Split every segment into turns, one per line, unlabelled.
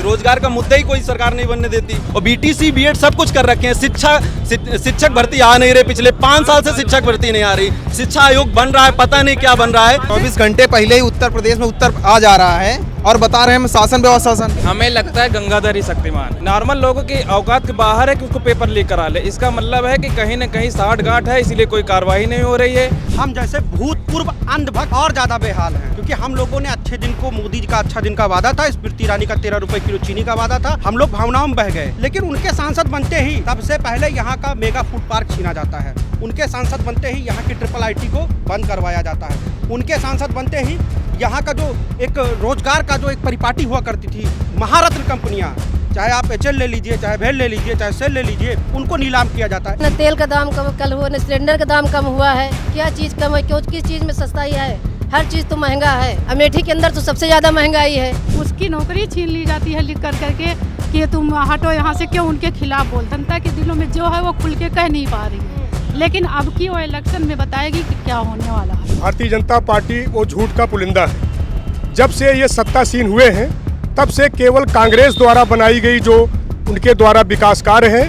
रोजगार का मुद्दा ही कोई सरकार नहीं बनने देती। और बीटीसी बीएड सब कुछ कर रखे हैं। शिक्षक भर्ती आ नहीं रहे, पिछले 5 साल से शिक्षक भर्ती नहीं आ रही। शिक्षा आयोग बन रहा है, पता नहीं क्या बन रहा है।
24 घंटे पहले ही उत्तर प्रदेश में उत्तर आ जा रहा है और बता रहे हैं हम शासन व्यवस्था शासन।
हमें लगता है गंगाधर ही शक्तिमान। नॉर्मल लोगों की औकात के बाहर है कि उसको पेपर लीक करा ले। इसका मतलब है कि कहीं न कहीं साठ गांठ है, इसीलिए कोई कार्रवाई नहीं हो रही है।
हम जैसे भूतपूर्व अंधभक्त और ज्यादा बेहाल हैं, क्योंकि हम लोगों ने अच्छे दिन को, मोदी जी का अच्छा दिन का वादा था, स्मृति ईरानी का 13 रुपए किलो चीनी का वादा था, हम लोग भावनाओं में बह गए। लेकिन उनके सांसद बनते ही सबसे पहले यहाँ का मेगा फूड पार्क छीना जाता है। उनके सांसद बनते ही यहाँ की ट्रिपल आईटी को बंद करवाया जाता है। उनके सांसद बनते ही यहाँ का जो एक रोजगार का जो एक परिपाटी हुआ करती थी, महारत्न कंपनियां, चाहे आप एचएल ले लीजिए, चाहे भेल ले लीजिए, चाहे सेल ले लीजिए, उनको नीलाम किया जाता है।
न तेल का दाम कम हुआ, न सिलेंडर का दाम कम हुआ है। क्या चीज़ कम है? क्यों किस चीज़ में सस्ताई है? हर चीज़ तो महंगा है। अमेठी के अंदर तो सबसे ज़्यादा महंगाई है।
उसकी नौकरी छीन ली जाती है लिख कर करके कि तुम हटो यहाँ से। क्यों उनके खिलाफ बोल? जनता के दिलों में जो है वो खुल के कह नहीं पा रही है, लेकिन अब की वो इलेक्शन में बताएगी कि क्या होने वाला है।
भारतीय जनता पार्टी वो झूठ का पुलिंदा है। जब से ये सत्तासीन हुए हैं तब से केवल कांग्रेस द्वारा बनाई गई जो उनके द्वारा विकास कार्य हैं,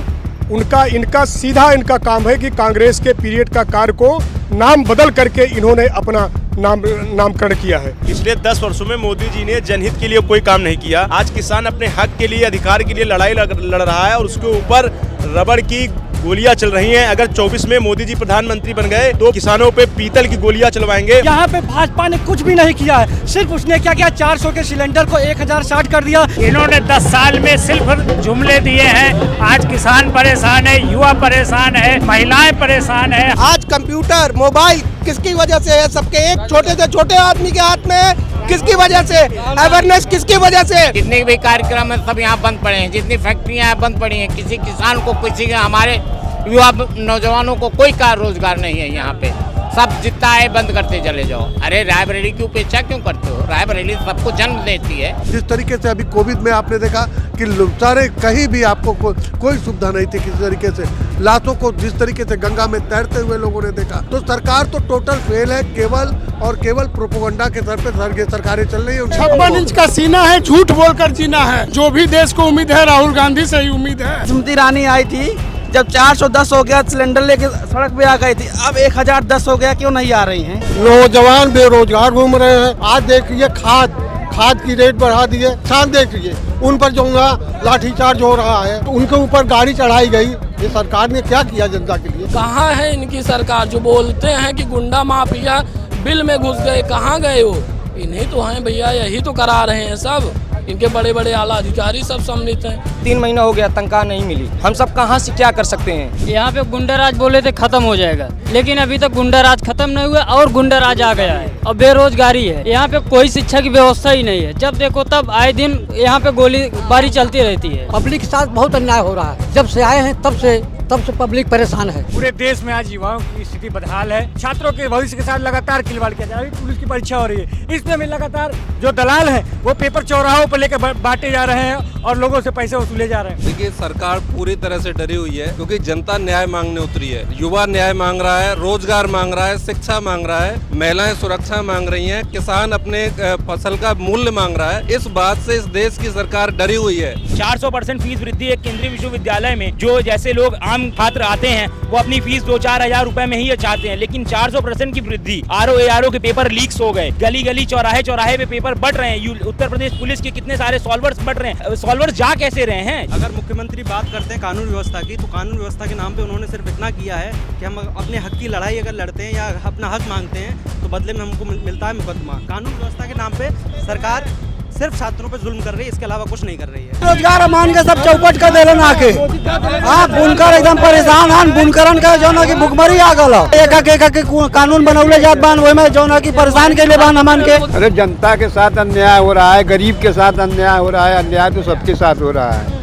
इनका सीधा काम है कि कांग्रेस के पीरियड का कार्य को नाम बदल करके इन्होंने अपना नामकरण किया है।
पिछले 10 वर्षों में मोदी जी ने जनहित के लिए कोई काम नहीं किया। आज किसान अपने हक के लिए, अधिकार के लिए लड़ाई लड़ रहा है और उसके ऊपर रबड़ की गोलियां चल रही हैं। अगर 24 में मोदी जी प्रधानमंत्री बन गए तो किसानों पे पीतल की गोलियां चलवाएंगे।
यहाँ पे भाजपा ने कुछ भी नहीं किया है। सिर्फ उसने क्या किया, 400 के सिलेंडर को 1060 कर दिया।
इन्होंने 10 साल में सिर्फ जुमले दिए हैं। आज किसान परेशान है, युवा परेशान है, महिलाएं परेशान है।
आज कंप्यूटर, मोबाइल किसकी वजह से है? सबके एक छोटे से छोटे आदमी के हाथ में है। किसकी वजह से? अवेयरनेस किसकी वजह से?
जितने भी कार्यक्रम है सब यहाँ बंद पड़े हैं, जितनी फैक्ट्रियाँ बंद पड़ी हैं। किसी किसान को, किसी हमारे युवा नौजवानों को कोई रोजगार नहीं है यहाँ पे। सब जितना है बंद करते चले जाओ। अरे रायबरेली की उपेक्षा क्यों करते हो? रायबरेली सबको जन्म देती है।
जिस तरीके से अभी कोविड में आपने देखा कि सारे कहीं भी आपको कोई सुविधा नहीं थी किसी तरीके से। लाशों को जिस तरीके से गंगा में तैरते हुए लोगों ने देखा, तो सरकार तो टोटल फेल है। केवल प्रोपोगंडा के सर पे सरकारें चल रही है।
56 इंच का सीना है, झूठ बोलकर जीना है। जो भी देश को उम्मीद है राहुल गांधी से ही उम्मीद है।
स्मृति ईरानी आई थी जब 410 हो गया, सिलेंडर लेके सड़क पे आ गई थी। अब 1010 हो गया, क्यों नहीं आ रही हैं?
नौजवान बेरोजगार घूम रहे हैं। आज देखिए खाद की रेट बढ़ा दी है। शाम देखिए उन पर जो लाठीचार्ज हो रहा है, तो उनके ऊपर गाड़ी चढ़ाई गई। ये सरकार ने क्या किया जनता के लिए?
कहाँ है इनकी सरकार? जो बोलते हैं कि गुंडा माफिया बिल में घुस गए, कहाँ गए वो? इन्हीं तो हैं भैया, यही तो करा रहे हैं सब। इनके बड़े बड़े आला अधिकारी सब सम्मिलित हैं।
3 महीना हो गया, तनख्वाह नहीं मिली। हम सब कहाँ से क्या कर सकते हैं?
यहाँ पे गुंडाराज बोले थे खत्म हो जाएगा, लेकिन अभी तक गुंडाराज खत्म नहीं हुआ और गुंडाराज आ गया है। और बेरोजगारी है। यहाँ पे कोई शिक्षा की व्यवस्था ही नहीं है। जब देखो तब आए दिन यहाँ पे गोलीबारी चलती रहती है।
पब्लिक के साथ बहुत अन्याय हो रहा है। जब से आए हैं तब से पब्लिक परेशान है।
पूरे देश में आज युवाओं की स्थिति बदहाल है। छात्रों के भविष्य के साथ लगातार खिलवाड़ किया जा रहा है। पुलिस की परीक्षा हो रही है, इसमें भी लगातार जो दलाल है वो पेपर चौराहों पर लेकर बांटे जा रहे हैं और लोगों से पैसे वसूले जा रहे हैं।
देखिए, सरकार पूरी तरह से डरी हुई है, क्योंकि जनता न्याय मांगने उतरी है। युवा न्याय मांग रहा है, रोजगार मांग रहा है, शिक्षा मांग रहा है, महिलाएं सुरक्षा मांग रही हैं, किसान अपने फसल का मूल्य मांग रहा है। इस बात से इस देश की सरकार डरी हुई है।
400% फीस वृद्धि एक केंद्रीय विश्वविद्यालय में, जो जैसे लोग आम छात्र आते हैं वो अपनी फीस 2-4 हजार रुपए में ही चाहते हैं, लेकिन 400% की वृद्धि। आरओ के पेपर लीक्स हो गए। गली गली चौराहे पे पेपर बढ़ रहे हैं। उत्तर प्रदेश पुलिस के कितने सारे सॉल्वर्स बढ़ रहे हैं। सॉल्वर्स जा कैसे रहे हैं?
अगर मुख्यमंत्री बात करते हैं कानून व्यवस्था की, तो कानून व्यवस्था के नाम पे उन्होंने सिर्फ इतना किया है कि हम अपने हक की लड़ाई अगर लड़ते हैं या अपना हक मांगते हैं तो बदले में हमको मिलता है मुकदमा। कानून व्यवस्था के नाम पे सरकार सिर्फ छात्रों पे जुल्म कर रही है, इसके अलावा कुछ नहीं कर रही है।
रोजगार मान के सब चौपट कर देलन आके। बुनकर एकदम परेशान हन। बुनकरन का जो ना की भुखमरी आ गल। एक कानून बनौले जात बान, वही में जो ना की परेशान के लिए बान हमन के।
अरे जनता के साथ अन्याय हो रहा है, गरीब के साथ अन्याय हो रहा है। अन्याय तो सबके साथ हो रहा है।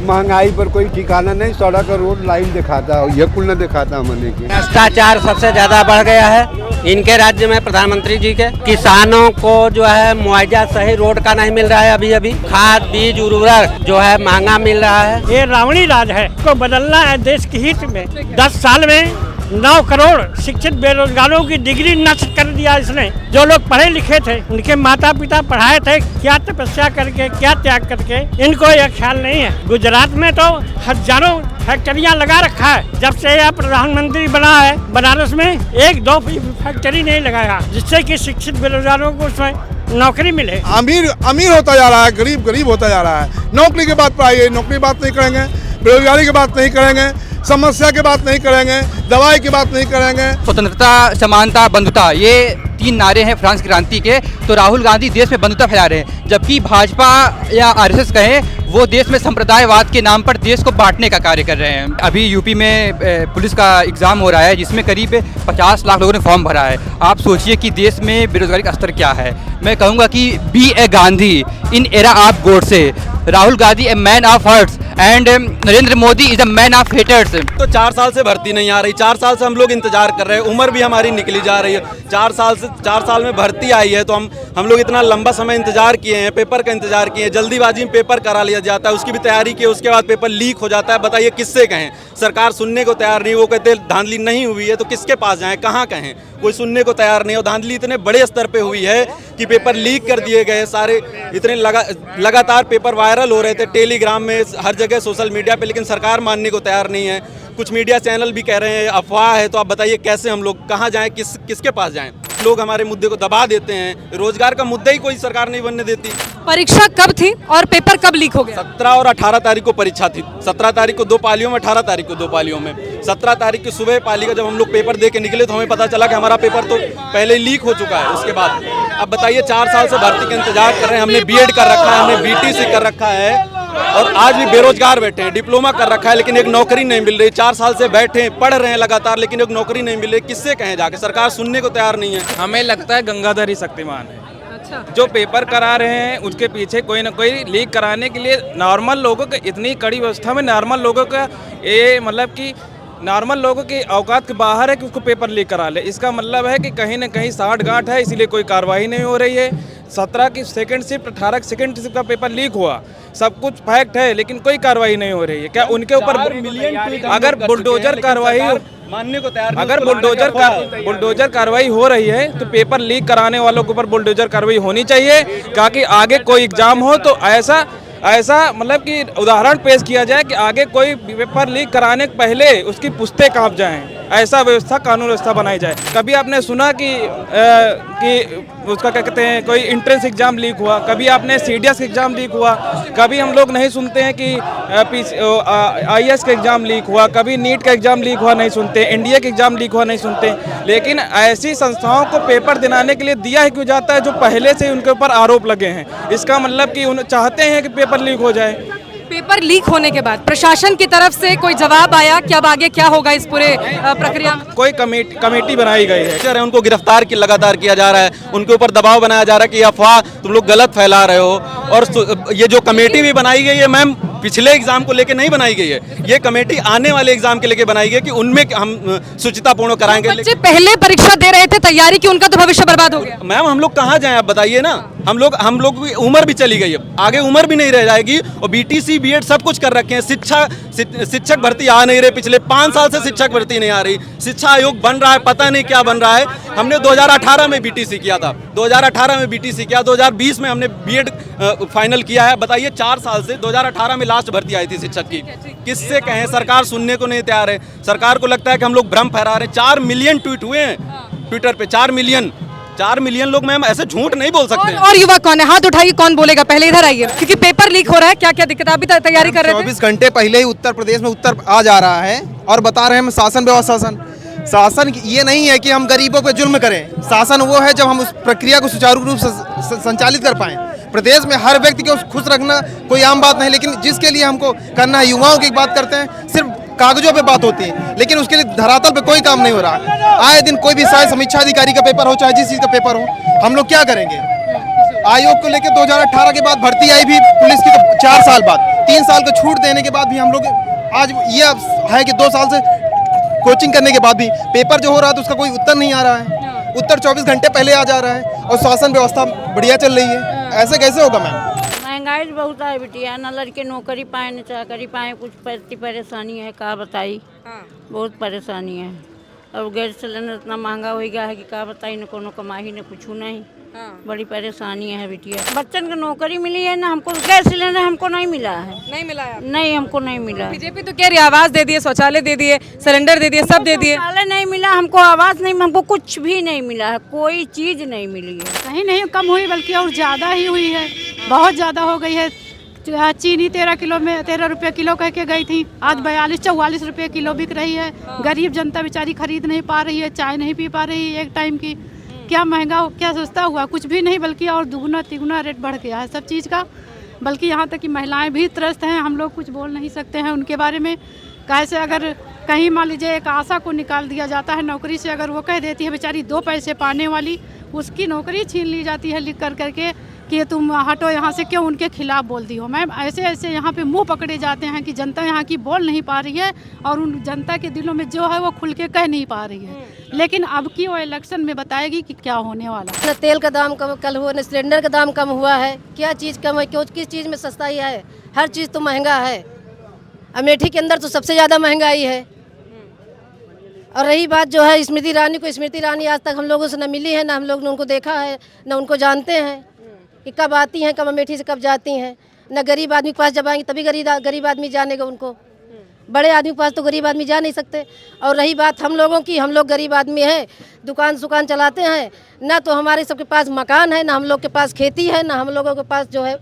महंगाई पर कोई ठिकाना नहीं। सड़क और रोड लाइन दिखाता है, ये कुल न दिखाता हमने की।
भ्रष्टाचार सबसे ज्यादा बढ़ गया है इनके राज्य में। प्रधानमंत्री जी के किसानों को जो है मुआवजा सही रोड का नहीं मिल रहा है। अभी खाद बीज उर्वरक जो है महंगा मिल रहा है।
ये रावणी राज है, को बदलना है देश के हित में। 10 साल में
9 करोड़ शिक्षित बेरोजगारों की डिग्री नष्ट कर दिया इसने। जो लोग पढ़े लिखे थे, उनके माता पिता पढ़ाए थे, क्या तपस्या करके, क्या त्याग करके, इनको यह ख्याल नहीं है। गुजरात में तो हजारों फैक्ट्रियां लगा रखा है। जब से यह प्रधानमंत्री बना है, बनारस में 1-2 फैक्ट्री नहीं लगाया, जिससे कि शिक्षित बेरोजगारों को उसमें नौकरी मिले।
अमीर अमीर होता जा रहा है, गरीब गरीब होता जा रहा है। नौकरी की बात पर आइए, नौकरी की बात नहीं करेंगे, बेरोजगारी की बात नहीं करेंगे, समस्या की बात नहीं करेंगे, दवाई की बात नहीं करेंगे।
स्वतंत्रता, समानता, बंधुता, ये 3 नारे हैं फ्रांस क्रांति के। तो राहुल गांधी देश में बंधुता फैला रहे हैं, जबकि भाजपा या आरएसएस कहें वो देश में संप्रदायवाद के नाम पर देश को बांटने का कार्य कर रहे हैं। अभी यूपी में पुलिस का एग्जाम हो रहा है, जिसमें करीब 50 लाख लोगों ने फॉर्म भरा है। आप सोचिए कि देश में बेरोजगारी का स्तर क्या है। मैं कहूँगा कि be a Gandhi in era of Godse, Rahul Gandhi a man of hearts and Narendra Modi is a man of haters.
तो 4 साल से भर्ती नहीं आ रही, 4 साल से हम लोग इंतजार कर रहे हैं, उम्र भी हमारी निकली जा रही है। 4 साल में भर्ती आई है, तो हम लोग इतना लंबा समय इंतजार किए हैं, पेपर का इंतजार किए हैं, जल्दीबाजी में पेपर करा लिया जाता है, उसकी भी तैयारी की, उसके बाद पेपर लीक हो जाता है। बताइए किससे कहें? सरकार सुनने को तैयार नहीं, वो कहते धांधली नहीं हुई है, तो किसके पास जाएं, कहाँ कहें? कोई सुनने को तैयार नहीं। और धांधली इतने बड़े स्तर पे हुई है कि पेपर लीक कर दिए गए सारे, इतने लगातार पेपर वायरल हो रहे थे टेलीग्राम में, हर जगह सोशल मीडिया पे, लेकिन सरकार मानने को तैयार नहीं है। कुछ मीडिया चैनल भी कह रहे हैं अफवाह है। तो आप बताइए कैसे हम लोग कहाँ जाएं, किसके पास जाएं? लोग हमारे मुद्दे को दबा देते हैं, रोजगार का मुद्दा ही कोई सरकार नहीं बनने देती।
परीक्षा कब थी और पेपर कब लीक हो गया?
17 और 18 तारीख को परीक्षा थी। 17 तारीख को 2 पालियों में, 18 तारीख को 2 पालियों में। 17 तारीख की सुबह पाली का जब हम लोग पेपर दे के निकले तो हमें पता चला कि हमारा पेपर तो पहले ही लीक हो चुका है। उसके बाद अब बताइए 4 साल से भर्ती का इंतजार कर रहे हैं। हमने बीएड कर रखा है, हमने बीटीसी कर रखा है, और आज भी बेरोजगार बैठे हैं। डिप्लोमा कर रखा है, लेकिन एक नौकरी नहीं मिल रही। 4 साल से बैठे हैं, पढ़ रहे हैं लगातार, लेकिन एक नौकरी नहीं मिल रही। किससे कहें जाके? सरकार सुनने को तैयार नहीं है।
हमें लगता है गंगाधर ही शक्तिमान है। जो पेपर करा रहे हैं उसके पीछे कोई ना कोई लीक कराने के लिए नॉर्मल लोगों के, इतनी कड़ी व्यवस्था में नॉर्मल लोगों का ये मतलब कि नॉर्मल लोगों की औकात के बाहर है कि उसको पेपर लीक करा ले। इसका मतलब है कि कहीं ना कहीं साठ गांठ है, इसीलिए कोई कार्रवाई नहीं हो रही है। 17 की सेकंड शिफ्ट, 18 की सेकंड शिफ्ट का पेपर लीक हुआ, सब कुछ फैक्ट है, लेकिन कोई कार्रवाई नहीं हो रही है। क्या उनके ऊपर अगर बुलडोजर कार्रवाई
मानने को तैयार,
अगर बुलडोजर कार्रवाई हो रही है तो पेपर लीक कराने वालों के ऊपर बुलडोजर कार्रवाई होनी चाहिए, ताकि आगे कोई एग्जाम हो तो ऐसा मतलब कि उदाहरण पेश किया जाए कि आगे कोई पेपर लीक कराने के पहले उसकी पुश्तें कांप जाएं। ऐसा व्यवस्था, कानून व्यवस्था बनाई जाए। कभी आपने सुना कि उसका क्या कहते हैं, कोई एंट्रेंस एग्जाम लीक हुआ? कभी आपने सीडीएस एग्जाम लीक हुआ? कभी हम लोग नहीं सुनते हैं कि आईएएस का एग्जाम लीक हुआ, कभी नीट का एग्जाम लीक हुआ नहीं सुनते, एनडीए का एग्जाम लीक हुआ नहीं सुनते। लेकिन ऐसी संस्थाओं को पेपर दिलाने के लिए दिया ही क्यों जाता है जो पहले से उनके ऊपर आरोप लगे हैं? इसका मतलब कि उन्हें चाहते हैं कि पेपर लीक हो जाए।
पेपर लीक होने के बाद प्रशासन की तरफ से कोई जवाब आया कि अब आगे क्या होगा इस पूरे प्रक्रिया में?
कोई कमेटी बनाई गई है,
उनको गिरफ्तार लगातार किया जा रहा है, उनके ऊपर दबाव बनाया जा रहा है कि अफवाह तुम लोग गलत फैला रहे हो। और ये जो कमेटी भी बनाई गई है मैम, पिछले एग्जाम को लेके नहीं बनाई गई है, ये कमेटी आने वाले एग्जाम के लेके बनाई गई कि उनमें हम शुचितापूर्ण कराएंगे।
बच्चे पहले परीक्षा दे रहे थे, तैयारी की, उनका तो भविष्य बर्बाद हो गया।
मैम हम लोग कहाँ जाएं आप बताइए ना? हम लोग की उम्र भी चली गई है, आगे उम्र भी नहीं रह जाएगी। और बीटीसी बीएड सब कुछ कर रखे हैं, शिक्षक भर्ती आ नहीं रहे, पिछले 5 साल से शिक्षक भर्ती नहीं आ रही। शिक्षा आयोग बन रहा है, पता नहीं क्या बन रहा है। हमने 2018 में बीटीसी किया था, 2018 में बीटीसी किया, 2020 में हमने बीएड फाइनल किया है। बताइए 4 साल से 2018 में लास्ट भर्ती आई थी शिक्षक की। किससे कहें? सरकार सुनने को नहीं तैयार है। सरकार को लगता है कि हम लोग भ्रम फैला रहे हैं। 4 मिलियन ट्वीट हुए हैं ट्विटर पे, 4 मिलियन लोग। मैम ऐसे झूठ नहीं बोल सकते।
और युवा कौन है? हाथ उठाइए, कौन बोलेगा? पहले इधर आइए, क्योंकि पेपर लीक हो रहा है। क्या क्या दिक्कत? आप भी तैयारी कर रहे थे?
24 घंटे पहले ही उत्तर प्रदेश में उत्तर आ जा रहा है और बता रहे हैं हम शासन शासन ये नहीं है कि हम गरीबों पे जुल्म करें। शासन वो है जब हम उस प्रक्रिया को सुचारू रूप से संचालित कर पाएं। प्रदेश में हर व्यक्ति को खुश रखना कोई आम बात नहीं, लेकिन जिसके लिए हमको करना है, युवाओं की बात करते हैं, सिर्फ कागजों पे बात होती है, लेकिन उसके लिए धरातल पे कोई काम नहीं हो रहा। आए दिन कोई भी शायद समीक्षा अधिकारी का पेपर हो, चाहे जिस चीज़ का पेपर हो, हम लोग क्या करेंगे? आयोग को लेकर 2018 के बाद भर्ती आई भी पुलिस की, तो 4 साल बाद, 3 साल का छूट देने के बाद भी हम लोग आज ये है कि 2 साल से कोचिंग करने के बाद भी पेपर जो हो रहा है तो उसका कोई उत्तर नहीं आ रहा है। उत्तर 24 घंटे पहले आ जा रहा है और शासन व्यवस्था बढ़िया चल रही है। ऐसे कैसे होगा मैम?
महंगाई बहुत है बिटिया, न लड़के नौकरी पाए न चाकरी पाए, कुछ परेशानी है। का बताई, बहुत परेशानी है। और गैस सिलेंडर इतना महंगा हो गया है कि क्या बताई, न कोनो कमाई न कुछ नहीं। बड़ी परेशानी है बिटिया। बच्चन को नौकरी मिली है ना, हमको गैस सिलेंडर हमको नहीं मिला है।
नहीं मिला है?
नहीं, हमको नहीं मिला।
बीजेपी तो कह रही है आवास दे दिए, शौचालय दे दिए, सिलेंडर दे दिए, सब दे दिए।
शौचालय नहीं मिला हमको, आवास नहीं, हमको कुछ भी नहीं मिला है, कोई चीज नहीं मिली है।
कहीं नहीं कम हुई बल्कि और ज़्यादा ही हुई है, बहुत ज़्यादा हो गई है। चीनी 13 रुपये किलो कह के गई थी, आज 42-44 रुपये किलो बिक रही है। गरीब जनता बेचारी खरीद नहीं पा रही है, चाय नहीं पी पा रही है एक टाइम की। क्या महंगा क्या सस्ता हुआ, कुछ भी नहीं, बल्कि और दुगुना तिगुना रेट बढ़ गया है सब चीज़ का। बल्कि यहाँ तक कि महिलाएं भी त्रस्त हैं, हम लोग कुछ बोल नहीं सकते हैं उनके बारे में। कैसे अगर कहीं मान लीजिए एक आशा को निकाल दिया जाता है नौकरी से, अगर वो कह देती है बेचारी 2 पैसे पाने वाली, उसकी नौकरी छीन ली जाती है लिख कर करके कि तुम हटो यहाँ से, क्यों उनके खिलाफ बोल दी हो। मैम ऐसे ऐसे यहाँ पे मुंह पकड़े जाते हैं कि जनता यहाँ की बोल नहीं पा रही है और उन जनता के दिलों में जो है वो खुल के कह नहीं पा रही है। लेकिन अब की वो इलेक्शन में बताएगी कि क्या होने वाला है।
न तेल का दाम कल हुआ, न सिलेंडर का दाम कम हुआ है। क्या चीज़ कम है, क्यों किस चीज़ में सस्ताई है? हर चीज़ तो महंगा है। अमेठी के अंदर तो सबसे ज़्यादा महंगाई है। और रही बात जो है स्मृति ईरानी को, स्मृति ईरानी आज तक हम लोगों से न मिली है, न हम लोग ने उनको देखा है, न उनको जानते हैं कि कब आती हैं, कब अमेठी से कब जाती हैं। न गरीब आदमी के पास जब आएंगे तभी गरीब आदमी जानेगा उनको, बड़े आदमी के पास तो गरीब आदमी जा नहीं सकते। और रही बात हम लोगों की, हम लोग गरीब आदमी हैं, दुकान चलाते हैं, ना तो हमारे सबके पास मकान है, ना हम लोग के पास खेती है, ना हम लोगों के पास जो है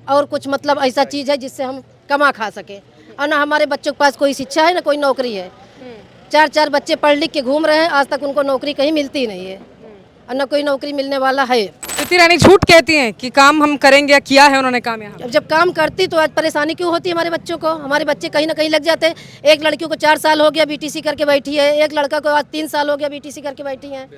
और कुछ मतलब ऐसा चीज़ है जिससे हम कमा खा सकें। और ना हमारे बच्चों के पास कोई शिक्षा है, ना कोई नौकरी है। 4 बच्चे पढ़ लिख के घूम रहे हैं, आज तक उनको नौकरी कहीं मिलती नहीं है और न कोई नौकरी मिलने वाला है।
स्मृति ईरानी झूठ कहती हैं कि काम हम करेंगे, किया है उन्होंने काम यहाँ।
जब काम करती तो आज परेशानी क्यों होती हमारे बच्चों को? हमारे बच्चे कहीं ना कहीं लग जाते हैं। एक लड़कियों को 4 साल हो गया बीटीसी करके बैठी है, एक लड़का को आज 3 साल हो गया बीटीसी करके बैठी है,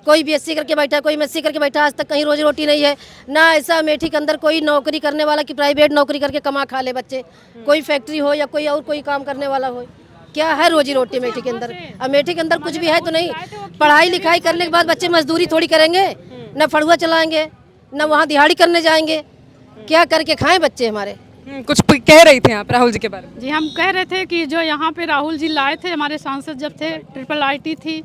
कोई बीएससी करके बैठा है, कोई एमएससी करके बैठा है, आज तक कहीं रोजी रोटी नहीं है। ना ऐसा अमेठी के अंदर कोई नौकरी करने वाला कि प्राइवेट नौकरी करके कमा खा ले बच्चे, कोई फैक्ट्री हो या कोई और कोई काम करने वाला हो। क्या है रोजी रोटी अमेठी के अंदर? अमेठी के अंदर कुछ भी है तो नहीं। पढ़ाई लिखाई करने के बाद बच्चे मजदूरी थोड़ी करेंगे, न फड़ुआ चलाएंगे, न वहाँ दिहाड़ी करने जाएंगे। क्या करके खाएं बच्चे हमारे?
कुछ कह रही थे आप राहुल जी के बारे में?
जी हम कह रहे थे कि जो यहाँ पे राहुल जी लाए थे, हमारे सांसद जब थे, ट्रिपल आईटी थी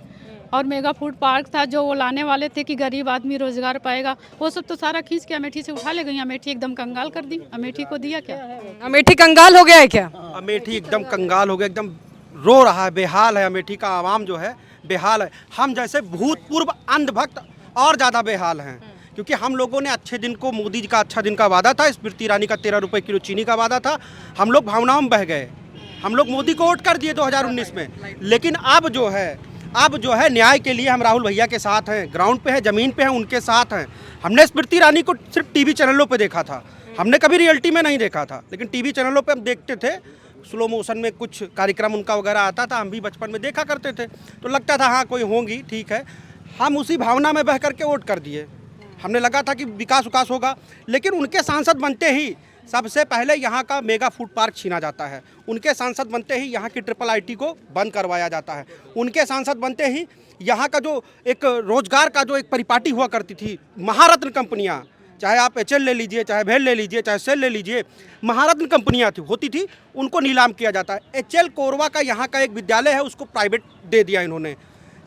और मेगा फूड पार्क था, जो वो लाने वाले थे कि गरीब आदमी रोजगार पाएगा, वो सब तो सारा खींच के अमेठी से उठा ले गई। अमेठी एकदम कंगाल कर दी। अमेठी को दिया क्या?
अमेठी कंगाल हो गया है क्या?
अमेठी एकदम कंगाल हो गया, एकदम रो रहा है, बेहाल है। अमेठी का आवाम जो है बेहाल है। हम जैसे भूतपूर्व अंधभक्त और ज़्यादा बेहाल हैं, क्योंकि हम लोगों ने अच्छे दिन को, मोदी जी का अच्छा दिन का वादा था, स्मृति ईरानी का 13 रुपये किलो चीनी का वादा था, हम लोग भावनाओं में बह गए। हम लोग मोदी को वोट कर दिए 2019 में। लेकिन अब जो है न्याय के लिए हम राहुल भैया के साथ हैं, ग्राउंड पे है, ज़मीन पे हैं, उनके साथ हैं। हमने स्मृति ईरानी को सिर्फ टीवी चैनलों पे देखा था, हमने कभी रियलिटी में नहीं देखा था, लेकिन टीवी चैनलों पे हम देखते थे। स्लो मोशन में कुछ कार्यक्रम उनका वगैरह आता था, हम भी बचपन में देखा करते थे, तो लगता था हाँ कोई होंगी, ठीक है। हम उसी भावना में बह करके वोट कर दिए। हमने लगा था कि विकास होगा, लेकिन उनके सांसद बनते ही सबसे पहले यहाँ का मेगा फूड पार्क छीना जाता है। उनके सांसद बनते ही यहाँ की ट्रिपल आईटी को बंद करवाया जाता है। उनके सांसद बनते ही यहाँ का जो एक रोजगार का जो एक परिपाटी हुआ करती थी, महारत्न कंपनियाँ, चाहे आप एचएल ले लीजिए, चाहे भेल ले लीजिए, चाहे सेल ले लीजिए, महारत्न कंपनियाँ होती थी, उनको नीलाम किया जाता है। एचएल कोरबा का यहाँ का एक विद्यालय है, उसको प्राइवेट दे दिया इन्होंने।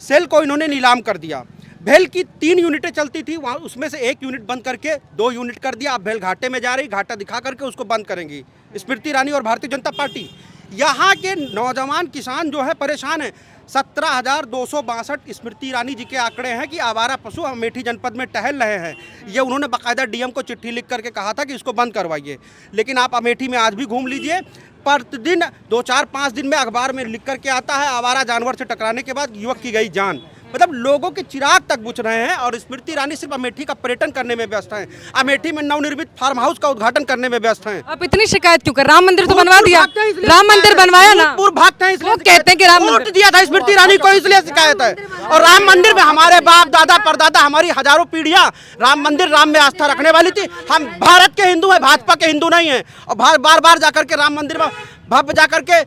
सेल को इन्होंने नीलाम कर दिया। भेल की 3 यूनिटें चलती थी, वहाँ उसमें से 1 यूनिट बंद करके 2 यूनिट कर दिया। अब भेल घाटे में जा रही, घाटा दिखा करके उसको बंद करेंगी स्मृति ईरानी और भारतीय जनता पार्टी। यहाँ के नौजवान किसान जो है परेशान है। 17,262 स्मृति ईरानी जी के आंकड़े हैं कि आवारा पशु अमेठी जनपद में टहल रहे हैं। ये उन्होंने बाकायदा डीएम को चिट्ठी लिख करके कहा था कि इसको बंद करवाइए। लेकिन आप अमेठी में आज भी घूम लीजिए, प्रतिदिन 2, 4, 5 दिन में अखबार में लिख करके आता है आवारा जानवर से टकराने के बाद युवक की गई जान। मतलब लोगों के चिराग तक बुझ रहे हैं और स्मृति ईरानी सिर्फ अमेठी का पर्यटन करने में व्यस्त हैं। अमेठी में नवनिर्मित फार्म हाउस का उद्घाटन करने में व्यस्त हैं।
आप इतनी शिकायत क्यों कर? राम मंदिर तो बनवा दिया, राम मंदिर बनवाया ना।
भक्त हैं इसलिए
कहते हैं कि राम
वोट दिया था स्मृति ईरानी को, इसलिए शिकायत है। और राम मंदिर में हमारे बाप दादा परदादा, हमारी हजारों पीढ़ियां राम मंदिर, राम में आस्था रखने वाली थी। हम भारत के हिंदू हैं, भाजपा के हिंदू नहीं हैं। और बार बार जाकर के राम मंदिर में भव्य जाकर के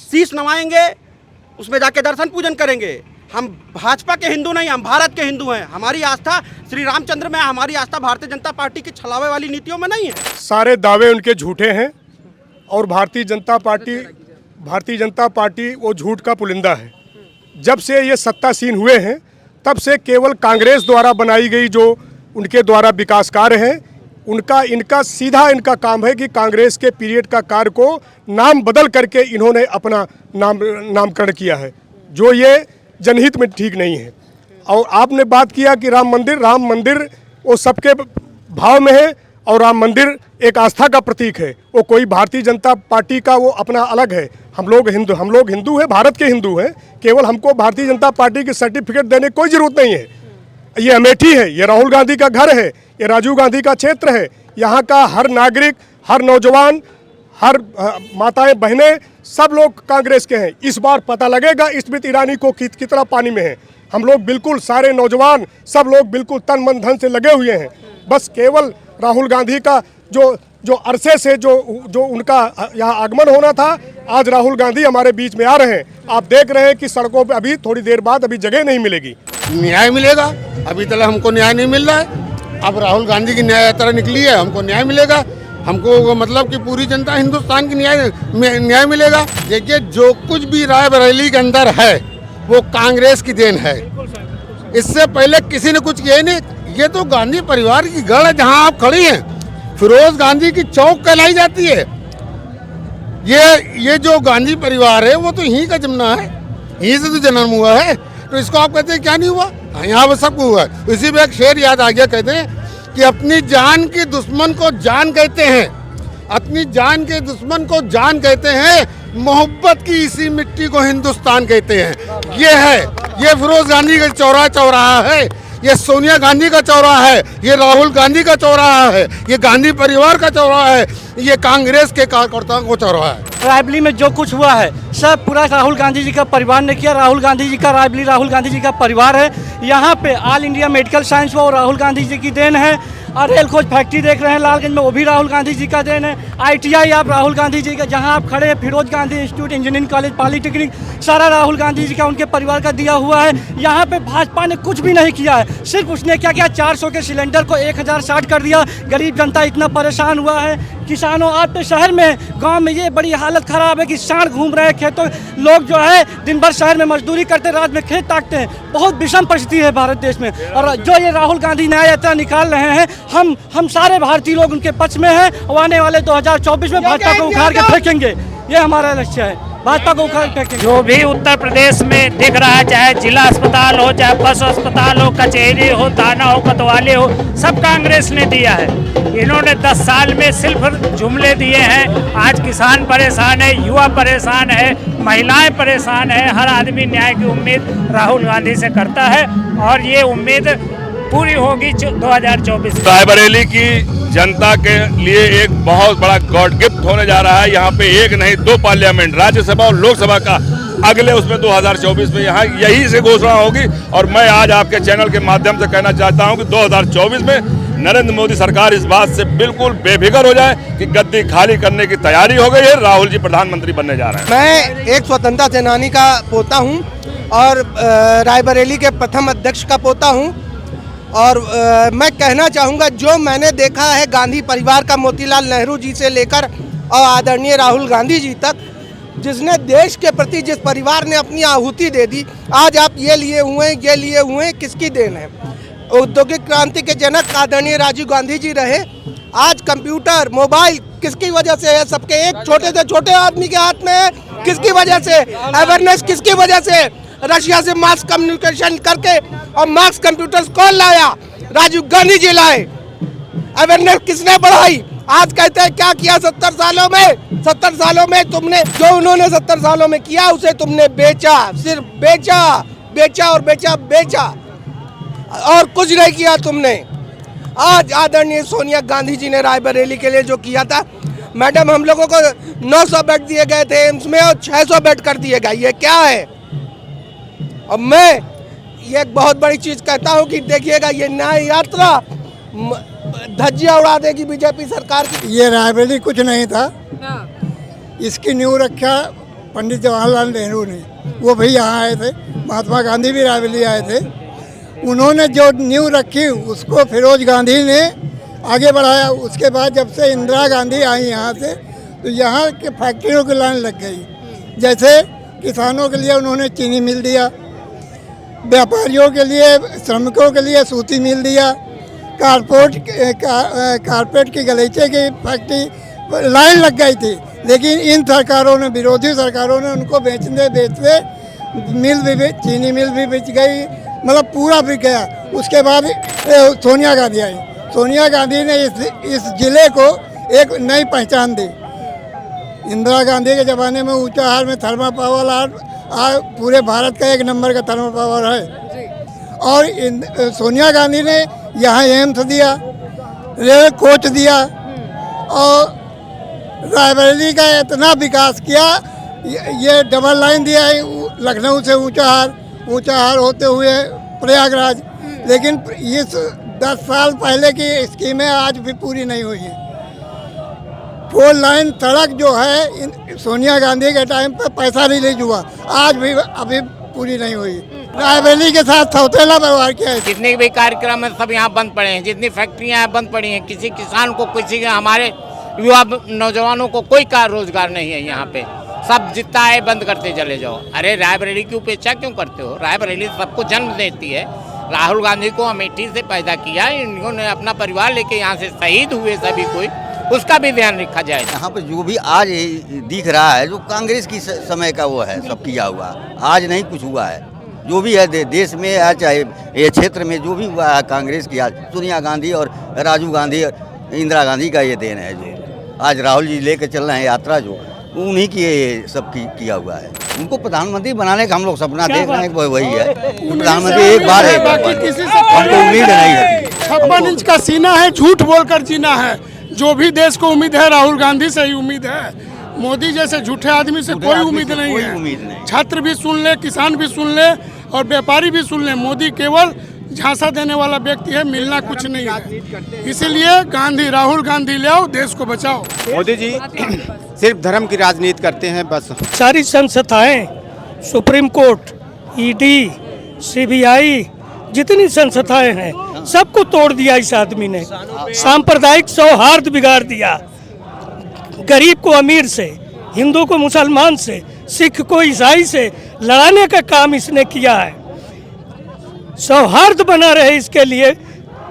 शीश नवाएंगे, उसमें जाके दर्शन पूजन करेंगे। हम भाजपा के हिंदू नहीं, हम भारत के हिंदू हैं। हमारी आस्था श्री रामचंद्र में, हमारी आस्था भारतीय जनता पार्टी की छलावे वाली नीतियों में नहीं है।
सारे दावे उनके झूठे हैं और भारतीय जनता पार्टी वो झूठ का पुलिंदा है। जब से ये सत्तासीन हुए हैं तब से केवल कांग्रेस द्वारा बनाई गई जो उनके द्वारा विकास कार्य हैं इनका सीधा काम है कि कांग्रेस के पीरियड का कार्य को नाम बदल करके इन्होंने अपना नामकरण किया है, जो ये जनहित में ठीक नहीं है। और आपने बात किया कि राम मंदिर वो सबके भाव में है और राम मंदिर एक आस्था का प्रतीक है। वो कोई भारतीय जनता पार्टी का वो अपना अलग है। हम लोग हिंदू हैं, भारत के हिंदू हैं। केवल हमको भारतीय जनता पार्टी की सर्टिफिकेट देने की कोई ज़रूरत नहीं है। ये अमेठी है, ये राहुल गांधी का घर है, ये राजीव गांधी का क्षेत्र है। यहाँ का हर नागरिक, हर नौजवान, हर माताएं बहनें सब लोग कांग्रेस के हैं। इस बार पता लगेगा स्मृति ईरानी को कितना पानी में है। हम लोग बिल्कुल सारे नौजवान सब लोग बिल्कुल तन मन धन से लगे हुए हैं। बस केवल राहुल गांधी का जो अरसे से जो उनका यहाँ आगमन होना था, आज राहुल गांधी हमारे बीच में आ रहे हैं। आप देख रहे हैं कि सड़कों पे अभी थोड़ी देर बाद अभी जगह नहीं मिलेगी।
न्याय मिलेगा, अभी तक हमको न्याय नहीं मिल रहा है। अब राहुल गांधी की न्याय यात्रा निकली है, हमको न्याय मिलेगा। हमको मतलब कि पूरी जनता हिंदुस्तान की न्याय मिलेगा। देखिए, जो कुछ भी रायबरेली के अंदर है वो कांग्रेस की देन है। इससे पहले किसी ने कुछ किया ही नहीं। ये तो गांधी परिवार की गढ़ है। जहाँ आप खड़ी हैं, फिरोज गांधी की चौक कहलाई जाती है। ये जो गांधी परिवार है वो तो यहीं का जमना है, यहीं से तो जन्म हुआ है। तो इसको आप कहते हैं क्या नहीं हुआ? यहाँ पर सबको हुआ है। इसी में एक शेर याद आ गया, कहते हैं कि अपनी जान के दुश्मन को जान कहते हैं, अपनी जान के दुश्मन को जान कहते हैं, मोहब्बत की इसी मिट्टी को हिंदुस्तान कहते हैं। ये फिरोज गांधी का चौराहा है, ये सोनिया गांधी का चौराहा है, ये राहुल गांधी का चौराहा है, ये गांधी परिवार का चौराहा है, ये कांग्रेस के कार्यकर्ताओं को चौराहा है।
रायबरेली में जो कुछ हुआ है सब पूरा राहुल गांधी जी का परिवार ने किया। राहुल गांधी जी का रायबरेली राहुल गांधी जी का परिवार है। यहाँ पे ऑल इंडिया मेडिकल साइंस वो राहुल गांधी जी की देन है। और रेल कोच फैक्ट्री देख रहे हैं लालगंज में, वो भी राहुल गांधी जी का देन है। ITI आप राहुल गांधी जी का, जहां आप खड़े हैं Feroze Gandhi institute, engineering college, polytechnic, सारा राहुल गांधी जी का उनके परिवार का दिया हुआ है। यहाँ पे भाजपा ने कुछ भी नहीं किया है। सिर्फ उसने क्या किया, 400 के सिलेंडर को 1060 कर दिया। गरीब जनता इतना परेशान हुआ है। किसानों, आप तो शहर में, गांव में ये बड़ी हालत खराब है कि सांड घूम रहे हैं खेतों। लोग जो है दिन भर शहर में मजदूरी करते, रात में खेत ताकते हैं। बहुत विषम परिस्थिति है भारत देश में। और जो ये राहुल गांधी न्याय यात्रा निकाल रहे हैं, हम सारे भारतीय लोग उनके पक्ष में हैं। और आने वाले 2024 में भाजपा को उखाड़ के फेंकेंगे, ये हमारा लक्ष्य है। भाजपा को उखाड़ फेंकेंगे।
जो भी उत्तर प्रदेश में दिख रहा है, चाहे जिला अस्पताल हो, चाहे पशु अस्पताल हो, कचहरी हो, थाना हो, कोतवाली हो, सब कांग्रेस ने दिया है। इन्होंने 10 साल में सिर्फ जुमले दिए हैं। आज किसान परेशान है, युवा परेशान है, महिलाएं परेशान है। हर आदमी न्याय की उम्मीद राहुल गांधी से करता है और ये उम्मीद पूरी होगी 2024।
रायबरेली की जनता के लिए एक बहुत बड़ा गॉड गिफ्ट होने जा रहा है। यहाँ पे एक नहीं 2 पार्लियामेंट, राज्यसभा और लोकसभा का अगले उसमें 2024 में यहाँ यही से घोषणा होगी। और मैं आज आपके चैनल के माध्यम से कहना चाहता हूँ कि 2024 में नरेंद्र मोदी सरकार इस बात से बिल्कुल बेफिक्र हो जाए कि गद्दी खाली करने की तैयारी हो गई है। राहुल जी प्रधानमंत्री बनने जा रहे हैं।
मैं एक स्वतंत्रता सेनानी का पोता हूँ और रायबरेली के प्रथम अध्यक्ष का पोता हूँ। और मैं कहना चाहूँगा, जो मैंने देखा है गांधी परिवार का, मोतीलाल नेहरू जी से लेकर और आदरणीय राहुल गांधी जी तक, जिसने देश के प्रति, जिस परिवार ने अपनी आहुति दे दी, आज आप ये लिए हुए हैं, किसकी देन है? औद्योगिक क्रांति के जनक आदरणीय राजीव गांधी जी रहे। आज कंप्यूटर, मोबाइल किसकी वजह से है? सबके एक छोटे से छोटे आदमी के हाथ में है। किसकी वजह से? अवेयरनेस किसकी वजह से? रशिया से मास कम्युनिकेशन करके, और मास कंप्यूटर्स कौन लाया? राजीव गांधी जी लाए। अवेयरनेस किसने बढ़ाई? आज कहते हैं क्या किया 70 सालों में? 70 सालों में तुमने जो उन्होंने 70 सालों में किया उसे तुमने बेचा, सिर्फ बेचा और कुछ नहीं किया तुमने। आज आदरणीय सोनिया गांधी जी ने रायबरेली के लिए जो किया था, मैडम, हम लोगों को 900 बेड दिए गए थे एम्स में और 600 बेड कर दिए गए। ये क्या है? और मैं ये एक बहुत बड़ी चीज कहता हूँ कि देखिएगा, ये न्याय यात्रा धज्जियां उड़ा देगी बीजेपी सरकार की।
ये रायबरेली कुछ नहीं था, इसकी नींव रखा पंडित जवाहरलाल नेहरू ने। वो भी यहाँ आए थे, महात्मा गांधी भी रायबरेली आए थे। उन्होंने जो नींव रखी उसको फिरोज गांधी ने आगे बढ़ाया। उसके बाद जब से इंदिरा गांधी आई यहाँ से, तो यहाँ के फैक्ट्रियों की लाइन लग गई। जैसे किसानों के लिए उन्होंने चीनी मिल दिया, व्यापारियों के लिए, श्रमिकों के लिए सूती मिल दिया, कारपेट की गलीचे की फैक्ट्री लाइन लग गई थी, लेकिन इन सरकारों ने, विरोधी सरकारों ने उनको बेचते मिल भी चीनी मिल भी बिक गई, मतलब पूरा बिक गया। उसके बाद सोनिया गांधी आई। सोनिया गांधी ने इस जिले को एक नई पहचान दी। इंदिरा गांधी के ज़माने में ऊंचाहार में थर्मल पावर आज पूरे भारत का 1 नंबर का थर्मल पावर है। और सोनिया गांधी ने यहाँ एम्स दिया, रेल कोच दिया और रायबरेली का इतना विकास किया, ये डबल लाइन दिया है लखनऊ से ऊंचाहार होते हुए प्रयागराज। लेकिन इस 10 साल पहले की स्कीमें आज भी पूरी नहीं हुई हैं। 4 लाइन सड़क जो है सोनिया गांधी के टाइम पे पैसा रिलीज हुआ, आज भी अभी पूरी नहीं हुई। रायबरेली के साथ सौतेला व्यवहार किया है।
जितने भी कार्यक्रम है सब यहाँ बंद पड़े हैं, जितनी फैक्ट्रियाँ बंद पड़ी हैं, किसी किसान को, किसी हमारे युवा नौजवानों को कोई रोजगार नहीं है यहाँ पे। सब जितना है बंद करते चले जाओ। अरे रायबरेली की उपेक्षा क्यों करते हो? रायबरेली सबको जन्म देती है। राहुल गांधी को अमेठी से पैदा किया, इन्होंने अपना परिवार लेके यहाँ से शहीद हुए सभी कोई, उसका भी ध्यान रखा जाए।
यहाँ पर जो भी आज दिख रहा है, जो कांग्रेस की समय का वो है सब किया हुआ, आज नहीं कुछ हुआ है। जो भी है देश में है, चाहे ये क्षेत्र में जो भी हुआ है कांग्रेस की, आज सोनिया गांधी और राजीव गांधी और इंदिरा गांधी का ये देन है। जो आज राहुल जी लेकर चल रहे हैं यात्रा, जो उन्हीं की ये सब किया हुआ है। उनको प्रधानमंत्री बनाने का हम लोग सपना देख रहे हैं, वही है प्रधानमंत्री एक बार है, हमको उम्मीद नहीं है।
56 इंच का सीना है, झूठ बोलकर जीना है। जो भी देश को उम्मीद है राहुल गांधी से ही उम्मीद है। मोदी जैसे झूठे आदमी से कोई उम्मीद नहीं है। छात्र भी सुन ले, किसान भी सुन ले और व्यापारी भी सुन ले, मोदी केवल झांसा देने वाला व्यक्ति है, मिलना कुछ नहीं है। इसीलिए गांधी, राहुल गांधी ले आओ, देश को बचाओ।
मोदी जी सिर्फ धर्म की राजनीति करते हैं बस।
सारी संस्थाएं, सुप्रीम कोर्ट, ईडी, सीबीआई, जितनी संस्थाएं हैं सबको तोड़ दिया इस आदमी ने। सांप्रदायिक सौहार्द बिगाड़ दिया। गरीब को अमीर से, हिंदू को मुसलमान से, सिख को ईसाई से लड़ाने का काम इसने किया है। सौहार्द बना रहे इसके लिए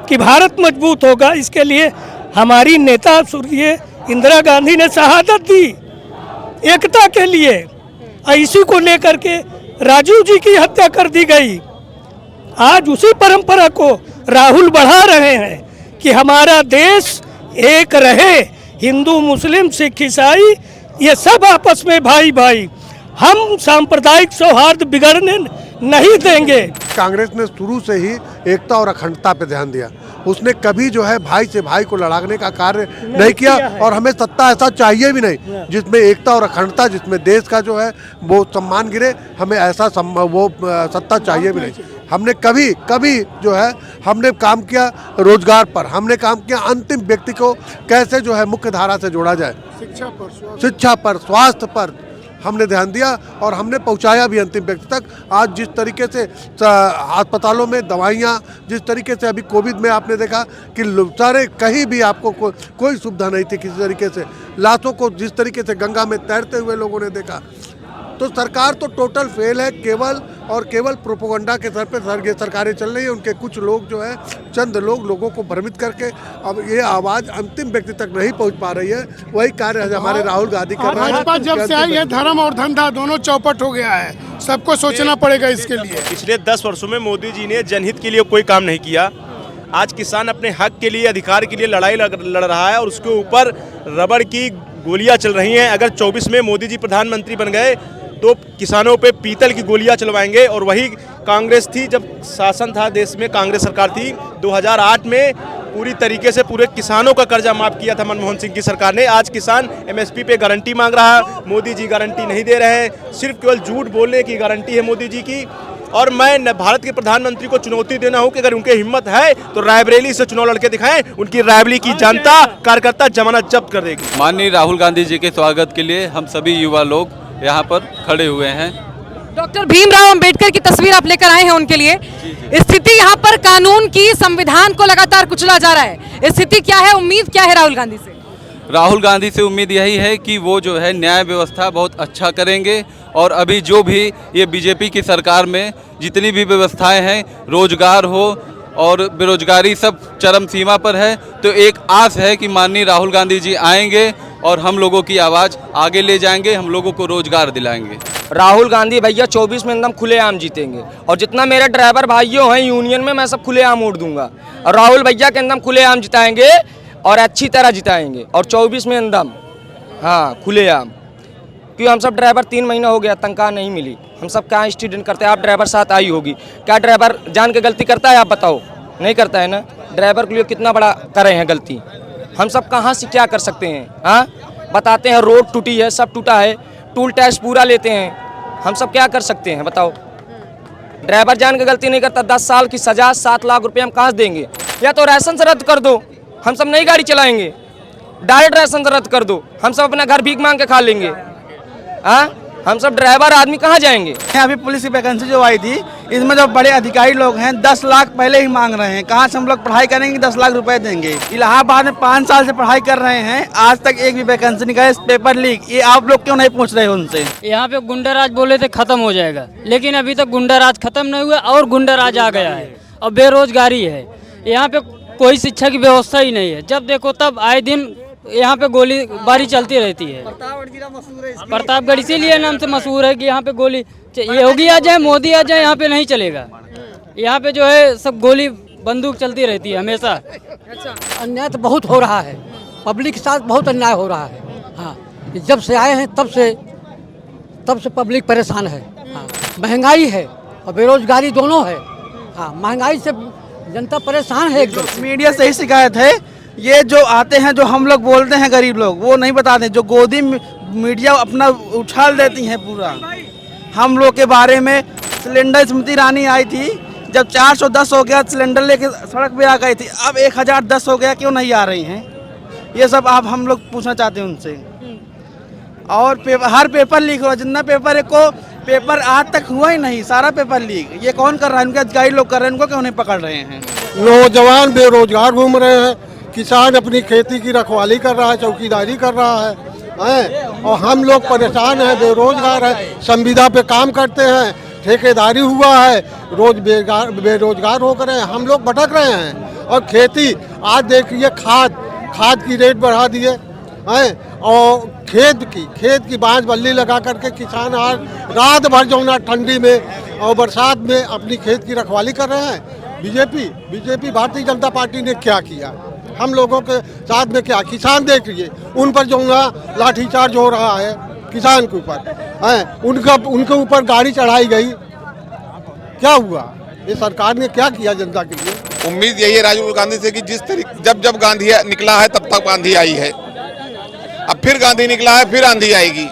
कि भारत मजबूत होगा, इसके लिए हमारी नेता स्वर्गीय इंदिरा गांधी ने शहादत दी एकता के लिए। इसी को लेकर के राजीव जी की हत्या कर दी गई। आज उसी परंपरा को राहुल बढ़ा रहे हैं कि हमारा देश एक रहे, हिंदू, मुस्लिम, सिख, ईसाई ये सब आपस में भाई भाई। हम सांप्रदायिक सौहार्द बिगड़ने नहीं देंगे।
कांग्रेस ने शुरू से ही एकता और अखंडता पे ध्यान दिया। उसने कभी जो है भाई से भाई को लड़ाने का कार्य नहीं किया और हमें सत्ता ऐसा चाहिए भी नहीं जिसमें एकता और अखंडता, जिसमें देश का जो है वो सम्मान गिरे। हमें ऐसा वो सत्ता चाहिए भी नहीं। हमने कभी जो है हमने काम किया रोजगार पर, हमने काम किया अंतिम व्यक्ति को कैसे जो है मुख्य धारा से जोड़ा जाए, शिक्षा पर, स्वास्थ्य पर हमने ध्यान दिया और हमने पहुंचाया भी अंतिम व्यक्ति तक। आज जिस तरीके से अस्पतालों में दवाइयाँ, जिस तरीके से अभी कोविड में आपने देखा कि सारे कहीं भी आपको कोई सुविधा नहीं थी किसी तरीके से। लाशों को जिस तरीके से गंगा में तैरते हुए लोगों ने देखा, तो सरकार तो टोटल फेल है। केवल प्रोपोगंडा के सर पे सरकारें चल रही है। उनके कुछ लोग जो है, चंद लोगों को भ्रमित करके अब ये आवाज़ अंतिम व्यक्ति तक नहीं पहुंच पा रही है। वही कार्य हमारे राहुल गांधी कर रहे हैं।
भाजपा जब से आई है धर्म और धंधा दोनों चौपट हो गया है। सबको सोचना पड़ेगा इसके लिए।
पिछले 10 वर्षों में मोदी जी ने जनहित के लिए कोई काम नहीं किया। आज किसान अपने हक के लिए, अधिकार के लिए लड़ाई लड़ रहा है और उसके ऊपर रबड़ की गोलियां चल रही हैं। अगर 24 में मोदी जी प्रधानमंत्री बन गए तो किसानों पे पीतल की गोलियां चलवाएंगे। और वही कांग्रेस थी जब शासन था देश में, कांग्रेस सरकार थी 2008 में, पूरी तरीके से पूरे किसानों का कर्जा माफ किया था मनमोहन सिंह की सरकार ने। आज किसान एमएसपी पे गारंटी मांग रहा है, मोदी जी गारंटी नहीं दे रहे हैं। सिर्फ केवल झूठ बोलने की गारंटी है मोदी जी की। और मैं भारत के प्रधानमंत्री को चुनौती देना हूं कि अगर उनके हिम्मत है तो रायबरेली से चुनाव लड़के दिखाएं। उनकी रायबरेली की जनता, कार्यकर्ता जमानत जब्त कर देगी।
माननीय राहुल गांधी जी के स्वागत के लिए हम सभी युवा लोग यहाँ पर खड़े हुए हैं।
डॉक्टर भीमराव अंबेडकर की तस्वीर आप लेकर आए हैं उनके लिए। स्थिति यहाँ पर कानून की, संविधान को लगातार कुचला जा रहा है। स्थिति क्या है, उम्मीद क्या है राहुल गांधी से?
राहुल गांधी से उम्मीद यही है कि वो जो है न्याय व्यवस्था बहुत अच्छा करेंगे और अभी जो भी ये बीजेपी की सरकार में जितनी भी व्यवस्थाएं हैं, रोजगार हो और बेरोजगारी सब चरम सीमा पर है, तो एक आस है कि माननीय राहुल गांधी जी आएंगे और हम लोगों की आवाज़ आगे ले जाएंगे, हम लोगों को रोजगार दिलाएंगे।
राहुल गांधी भैया 24 में एकदम खुलेआम जीतेंगे और जितना मेरे ड्राइवर भाइयों हैं यूनियन में, मैं सब खुलेआम वोट दूंगा और राहुल भैया के एकदम खुलेआम जिताएंगे और अच्छी तरह जिताएंगे और 24 में एकदम हाँ खुलेआम। क्योंकि हम सब ड्राइवर 3 महीना हो गया, तनख्वाह नहीं मिली। हम सब क्या स्टूडेंट करते हैं, आप ड्राइवर साथ आई होगी, क्या ड्राइवर जान के गलती करता है? आप बताओ, नहीं करता है ना। ड्राइवर के लिए कितना बड़ा करे हैं गलती, हम सब कहाँ से क्या कर सकते हैं? हाँ बताते हैं रोड टूटी है, सब टूटा है, टूल टैक्स पूरा लेते हैं, हम सब क्या कर सकते हैं बताओ? ड्राइवर जान के गलती नहीं करता, 10 साल की सजा, 7 लाख रुपये हम कहाँ से देंगे? या तो राशन से रद्द कर दो, हम सब नई गाड़ी चलाएंगे। डायरेक्ट राशन से रद्द कर दो, हम सब अपना घर भीख मांग के खा लेंगे। हाँ हम सब ड्राइवर आदमी कहाँ जाएंगे?
अभी पुलिस की वैकेंसी जो आई थी, इसमें जो बड़े अधिकारी लोग हैं 10 लाख पहले ही मांग रहे हैं। कहाँ से हम लोग पढ़ाई करेंगे, 10 लाख रुपए देंगे? इलाहाबाद में 5 साल से पढ़ाई कर रहे हैं, आज तक एक भी वैकेंसी नहीं गई। पेपर लीक, ये आप लोग क्यों नहीं पूछ रहे हो उनसे?
यहाँ पे गुंडाराज बोले थे खत्म हो जाएगा, लेकिन अभी तक गुंडाराज खत्म नहीं हुआ और गुंडाराज आ गया है और बेरोजगारी है। यहाँ पे कोई शिक्षा की व्यवस्था ही नहीं है, जब देखो तब आए दिन यहाँ पे गोलीबारी चलती रहती है। प्रतापगढ़ इसीलिए नाम से मशहूर है कि यहाँ पे गोली, योगी आ जाए मोदी आ जाए, यहाँ पे नहीं चलेगा। यहाँ पे जो है सब गोली बंदूक चलती रहती है हमेशा।
अन्याय तो बहुत हो रहा है, पब्लिक के साथ बहुत अन्याय हो रहा है। हाँ जब से आए हैं तब से पब्लिक परेशान है। हाँ महंगाई है और बेरोजगारी दोनों है। हाँ महंगाई से जनता परेशान है।
मीडिया से ही शिकायत है, ये जो आते हैं, जो हम लोग बोलते हैं गरीब लोग, वो नहीं बताते। जो गोदी मीडिया अपना उछाल देती हैं पूरा हम लोग के बारे में। सिलेंडर स्मृति ईरानी आई थी, जब 410 हो गया सिलेंडर लेके सड़क पे आ गई थी, अब 1010 हो गया, क्यों नहीं आ रही हैं? ये सब आप हम लोग पूछना चाहते हैं उनसे। और हर पेपर लीक हो रहा है, जितना पेपर है को पेपर आज तक हुआ ही नहीं, सारा पेपर लीक। ये कौन कर रहा है? उनके अधिकारी लोग कर रहे हैं, उनको क्यों नहीं पकड़ रहे हैं?
नौजवान बेरोजगार घूम रहे हैं, किसान अपनी खेती की रखवाली कर रहा है, चौकीदारी कर रहा है, और हम लोग परेशान हैं, बेरोजगार हैं, संविदा पे काम करते हैं, ठेकेदारी हुआ है, रोज बेरोजगार होकर हम लोग भटक रहे हैं। और खेती आज देखिए, खाद की रेट बढ़ा दिए हैं, और खेत की बांझ बल्ली लगा करके किसान आज रात भर जो ना ठंडी में और बरसात में अपनी खेत की रखवाली कर रहे हैं। बीजेपी भारतीय जनता पार्टी ने क्या किया हम लोगों के साथ में? क्या किसान देख लीजिए, उन पर जो लाठीचार्ज हो रहा है किसान के ऊपर है, उनके ऊपर गाड़ी चढ़ाई गई। क्या हुआ? ये सरकार ने क्या किया जनता के लिए?
उम्मीद यही है राहुल गांधी से कि जिस तरीके जब गांधी निकला है तब तक आंधी आई है, अब फिर गांधी निकला है, फिर आंधी आएगी।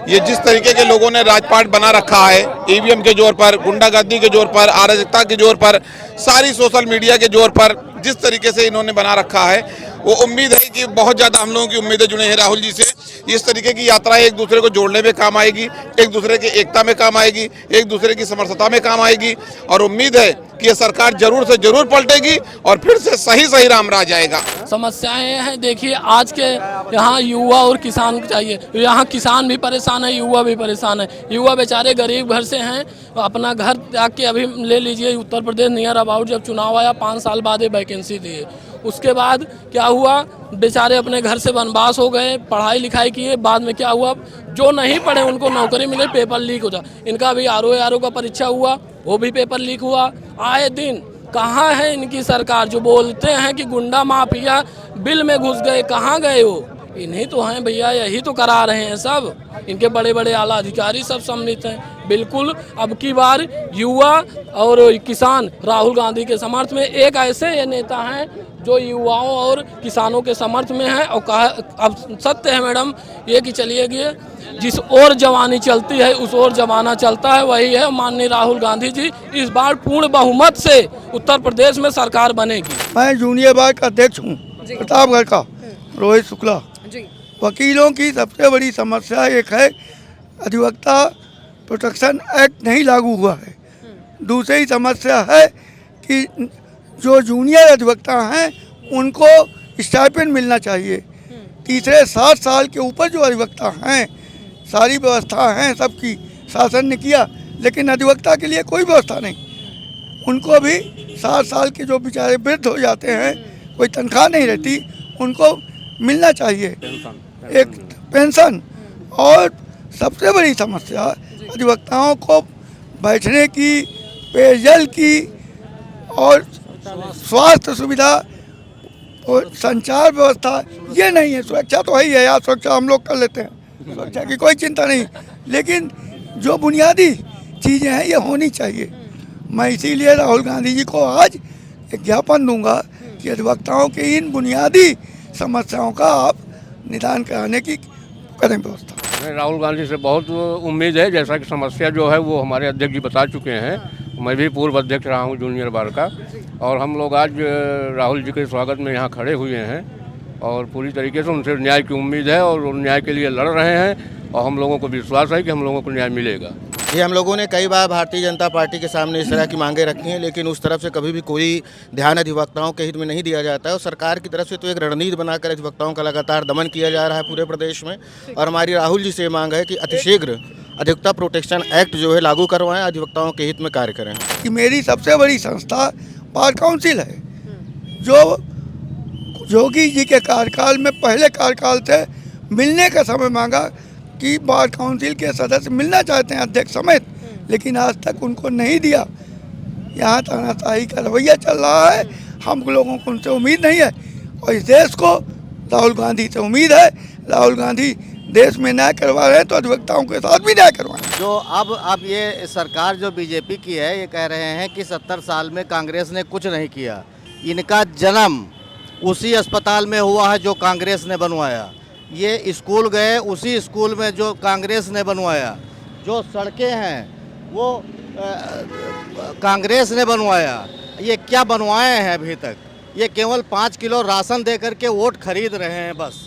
ये जिस तरीके के लोगों ने राजपाट बना रखा है, ईवीएम के जोर पर, गुंडागर्दी के जोर पर, अराजकता के जोर पर, सारी सोशल मीडिया के जोर पर जिस तरीके से इन्होंने बना रखा है, वो उम्मीद है कि बहुत ज़्यादा हम लोगों की उम्मीदें जुड़े हैं राहुल जी से। इस तरीके की यात्रा एक दूसरे को जोड़ने में काम आएगी, एक दूसरे की एकता में काम आएगी, एक दूसरे की समरसता में काम आएगी, और उम्मीद है कि ये सरकार जरूर से जरूर पलटेगी और फिर से सही राम राज आएगा।
समस्याएं हैं, देखिए आज के यहाँ युवा और किसान चाहिए, यहाँ किसान भी परेशान है, युवा भी परेशान है। युवा बेचारे गरीब घर से हैं, अपना घर त्याग के, अभी ले लीजिए उत्तर प्रदेश नियर अबाउट जब चुनाव आया 5 साल बाद ये वैकेंसी दी, उसके बाद क्या हुआ, बेचारे अपने घर से वनवास हो गए, पढ़ाई लिखाई किए, बाद में क्या हुआ, जो नहीं पढ़े उनको नौकरी मिले, पेपर लीक हो जाए। इनका भी आरओ का परीक्षा हुआ, वो भी पेपर लीक हुआ। आए दिन कहाँ है इनकी सरकार? जो बोलते हैं कि गुंडा माफिया बिल में घुस गए, कहाँ गए वो? इन्हीं तो हैं भैया, यही तो करा रहे हैं सब। इनके बड़े बड़े आला अधिकारी सब सम्मिलित हैं। बिल्कुल अब की बार युवा और किसान राहुल गांधी के समर्थ में, एक ऐसे ये नेता हैं जो युवाओं और किसानों के समर्थ में है। और अब सत्य है मैडम ये कि चलिए गए, जिस ओर जवानी चलती है उस ओर जमाना चलता है, वही है माननीय राहुल गांधी जी। इस बार पूर्ण बहुमत से उत्तर प्रदेश में सरकार बनेगी।
मैं जूनियर बार का अध्यक्ष हूँ प्रतापगढ़ का, रोहित शुक्ला। वकीलों की सबसे बड़ी समस्या एक है, अधिवक्ता प्रोटेक्शन एक्ट नहीं लागू हुआ है। दूसरी समस्या है कि जो जूनियर अधिवक्ता हैं उनको स्टाइपेंड मिलना चाहिए,
तीसरे 60 साल के ऊपर जो अधिवक्ता हैं, सारी व्यवस्था हैं सबकी, शासन ने किया, लेकिन अधिवक्ता के लिए कोई व्यवस्था नहीं। उनको भी 60 साल के जो बेचारे वृद्ध हो जाते हैं, कोई तनख्वाह नहीं रहती, उनको मिलना चाहिए एक पेंशन। और सबसे बड़ी समस्या अधिवक्ताओं को बैठने की, पेयजल की और स्वास्थ्य सुविधा और संचार व्यवस्था ये नहीं है। सुरक्षा तो है ही है यार, सुरक्षा हम लोग कर लेते हैं, सुरक्षा की कोई चिंता नहीं, लेकिन जो बुनियादी चीज़ें हैं ये होनी चाहिए। मैं इसीलिए राहुल गांधी जी को आज एक ज्ञापन दूंगा कि अधिवक्ताओं के इन बुनियादी समस्याओं का आप निदान कराने की करें व्यवस्था।
राहुल गांधी से बहुत उम्मीद है, जैसा कि समस्या जो है वो हमारे अध्यक्ष जी बता चुके हैं। मैं भी पूर्व अध्यक्ष रहा हूँ जूनियर बार का, और हम लोग आज राहुल जी के स्वागत में यहाँ खड़े हुए हैं और पूरी तरीके से उनसे न्याय की उम्मीद है और न्याय के लिए लड़ रहे हैं, और हम लोगों को विश्वास है कि हम लोगों को न्याय मिलेगा।
ये हम लोगों ने कई बार भारतीय जनता पार्टी के सामने इस तरह की मांगें रखी हैं, लेकिन उस तरफ से कभी भी कोई ध्यान अधिवक्ताओं के हित में नहीं दिया जाता है। और सरकार की तरफ से तो एक रणनीति बनाकर अधिवक्ताओं का लगातार दमन किया जा रहा है पूरे प्रदेश में। और हमारी राहुल जी से मांग है कि अतिशीघ्र अधिवक्ता प्रोटेक्शन एक्ट जो है लागू करवाएं, अधिवक्ताओं के हित में कार्य करें।
कि मेरी सबसे बड़ी संस्था बार काउंसिल है, जो योगी जी के कार्यकाल में पहले कार्यकाल से मिलने का समय मांगा कि बार काउंसिल के सदस्य मिलना चाहते हैं अध्यक्ष समेत, लेकिन आज तक उनको नहीं दिया। यहाँ तानाशाही का रवैया चल रहा है, हम लोगों को उनसे उम्मीद नहीं है, और इस देश को राहुल गांधी से उम्मीद है। राहुल गांधी देश में न्याय करवा रहे हैं तो अधिवक्ताओं के साथ भी न्याय करवाएं।
जो अब ये सरकार जो बीजेपी की है, ये कह रहे हैं कि 70 साल में कांग्रेस ने कुछ नहीं किया। इनका जन्म उसी अस्पताल में हुआ है जो कांग्रेस ने बनवाया। ये स्कूल गए उसी स्कूल में जो कांग्रेस ने बनवाया। जो सड़कें हैं वो कांग्रेस ने बनवाया। ये क्या बनवाए हैं अभी तक? ये केवल 5 किलो राशन दे करके वोट खरीद रहे हैं बस,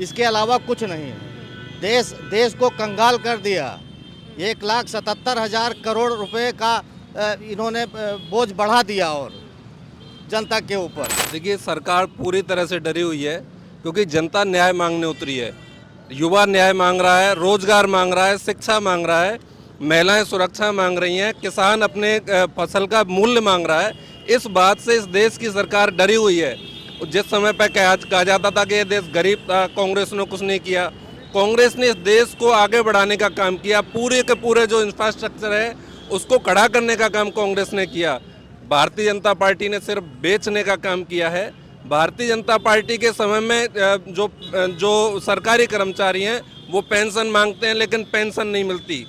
इसके अलावा कुछ नहीं। देश को कंगाल कर दिया। 1,77,000 करोड़ रुपए का इन्होंने बोझ बढ़ा दिया और जनता के ऊपर।
देखिए, सरकार पूरी तरह से डरी हुई है, क्योंकि जनता न्याय मांगने उतरी है। युवा न्याय मांग रहा है, रोजगार मांग रहा है, शिक्षा मांग रहा है, महिलाएं सुरक्षा मांग रही हैं, किसान अपने फसल का मूल्य मांग रहा है। इस बात से इस देश की सरकार डरी हुई है। जिस समय पर कहा जाता था कि ये देश गरीब था, कांग्रेस ने कुछ नहीं किया। कांग्रेस ने इस देश को आगे बढ़ाने का काम किया। पूरे के पूरे जो इंफ्रास्ट्रक्चर है उसको खड़ा करने का काम कांग्रेस ने किया। भारतीय जनता पार्टी ने सिर्फ बेचने का काम किया है। भारतीय जनता पार्टी के समय में जो सरकारी कर्मचारी हैं वो पेंशन मांगते हैं, लेकिन पेंशन नहीं मिलती।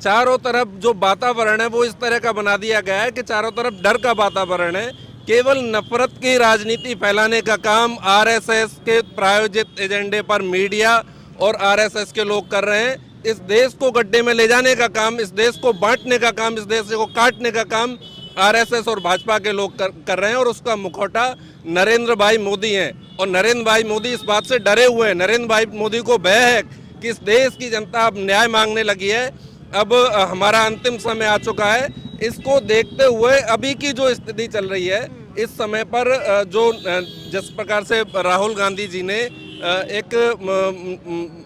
चारों तरफ जो वातावरण है वो इस तरह का बना दिया गया है कि चारों तरफ डर का वातावरण है। केवल नफरत की राजनीति फैलाने का काम आरएसएस के प्रायोजित एजेंडे पर मीडिया और आरएसएस के लोग कर रहे हैं। इस देश को गड्ढे में ले जाने का काम, इस देश को बांटने का काम, इस देश को काटने का काम आरएसएस और भाजपा के लोग कर रहे हैं, और उसका मुखौटा नरेंद्र भाई मोदी हैं। और नरेंद्र भाई मोदी इस बात से डरे हुए हैं। नरेंद्र भाई मोदी को भय है कि इस देश की जनता अब न्याय मांगने लगी है। अब हमारा अंतिम समय आ चुका है। इसको देखते हुए अभी की जो स्थिति चल रही है, इस समय पर जो जिस प्रकार से राहुल गांधी जी ने एक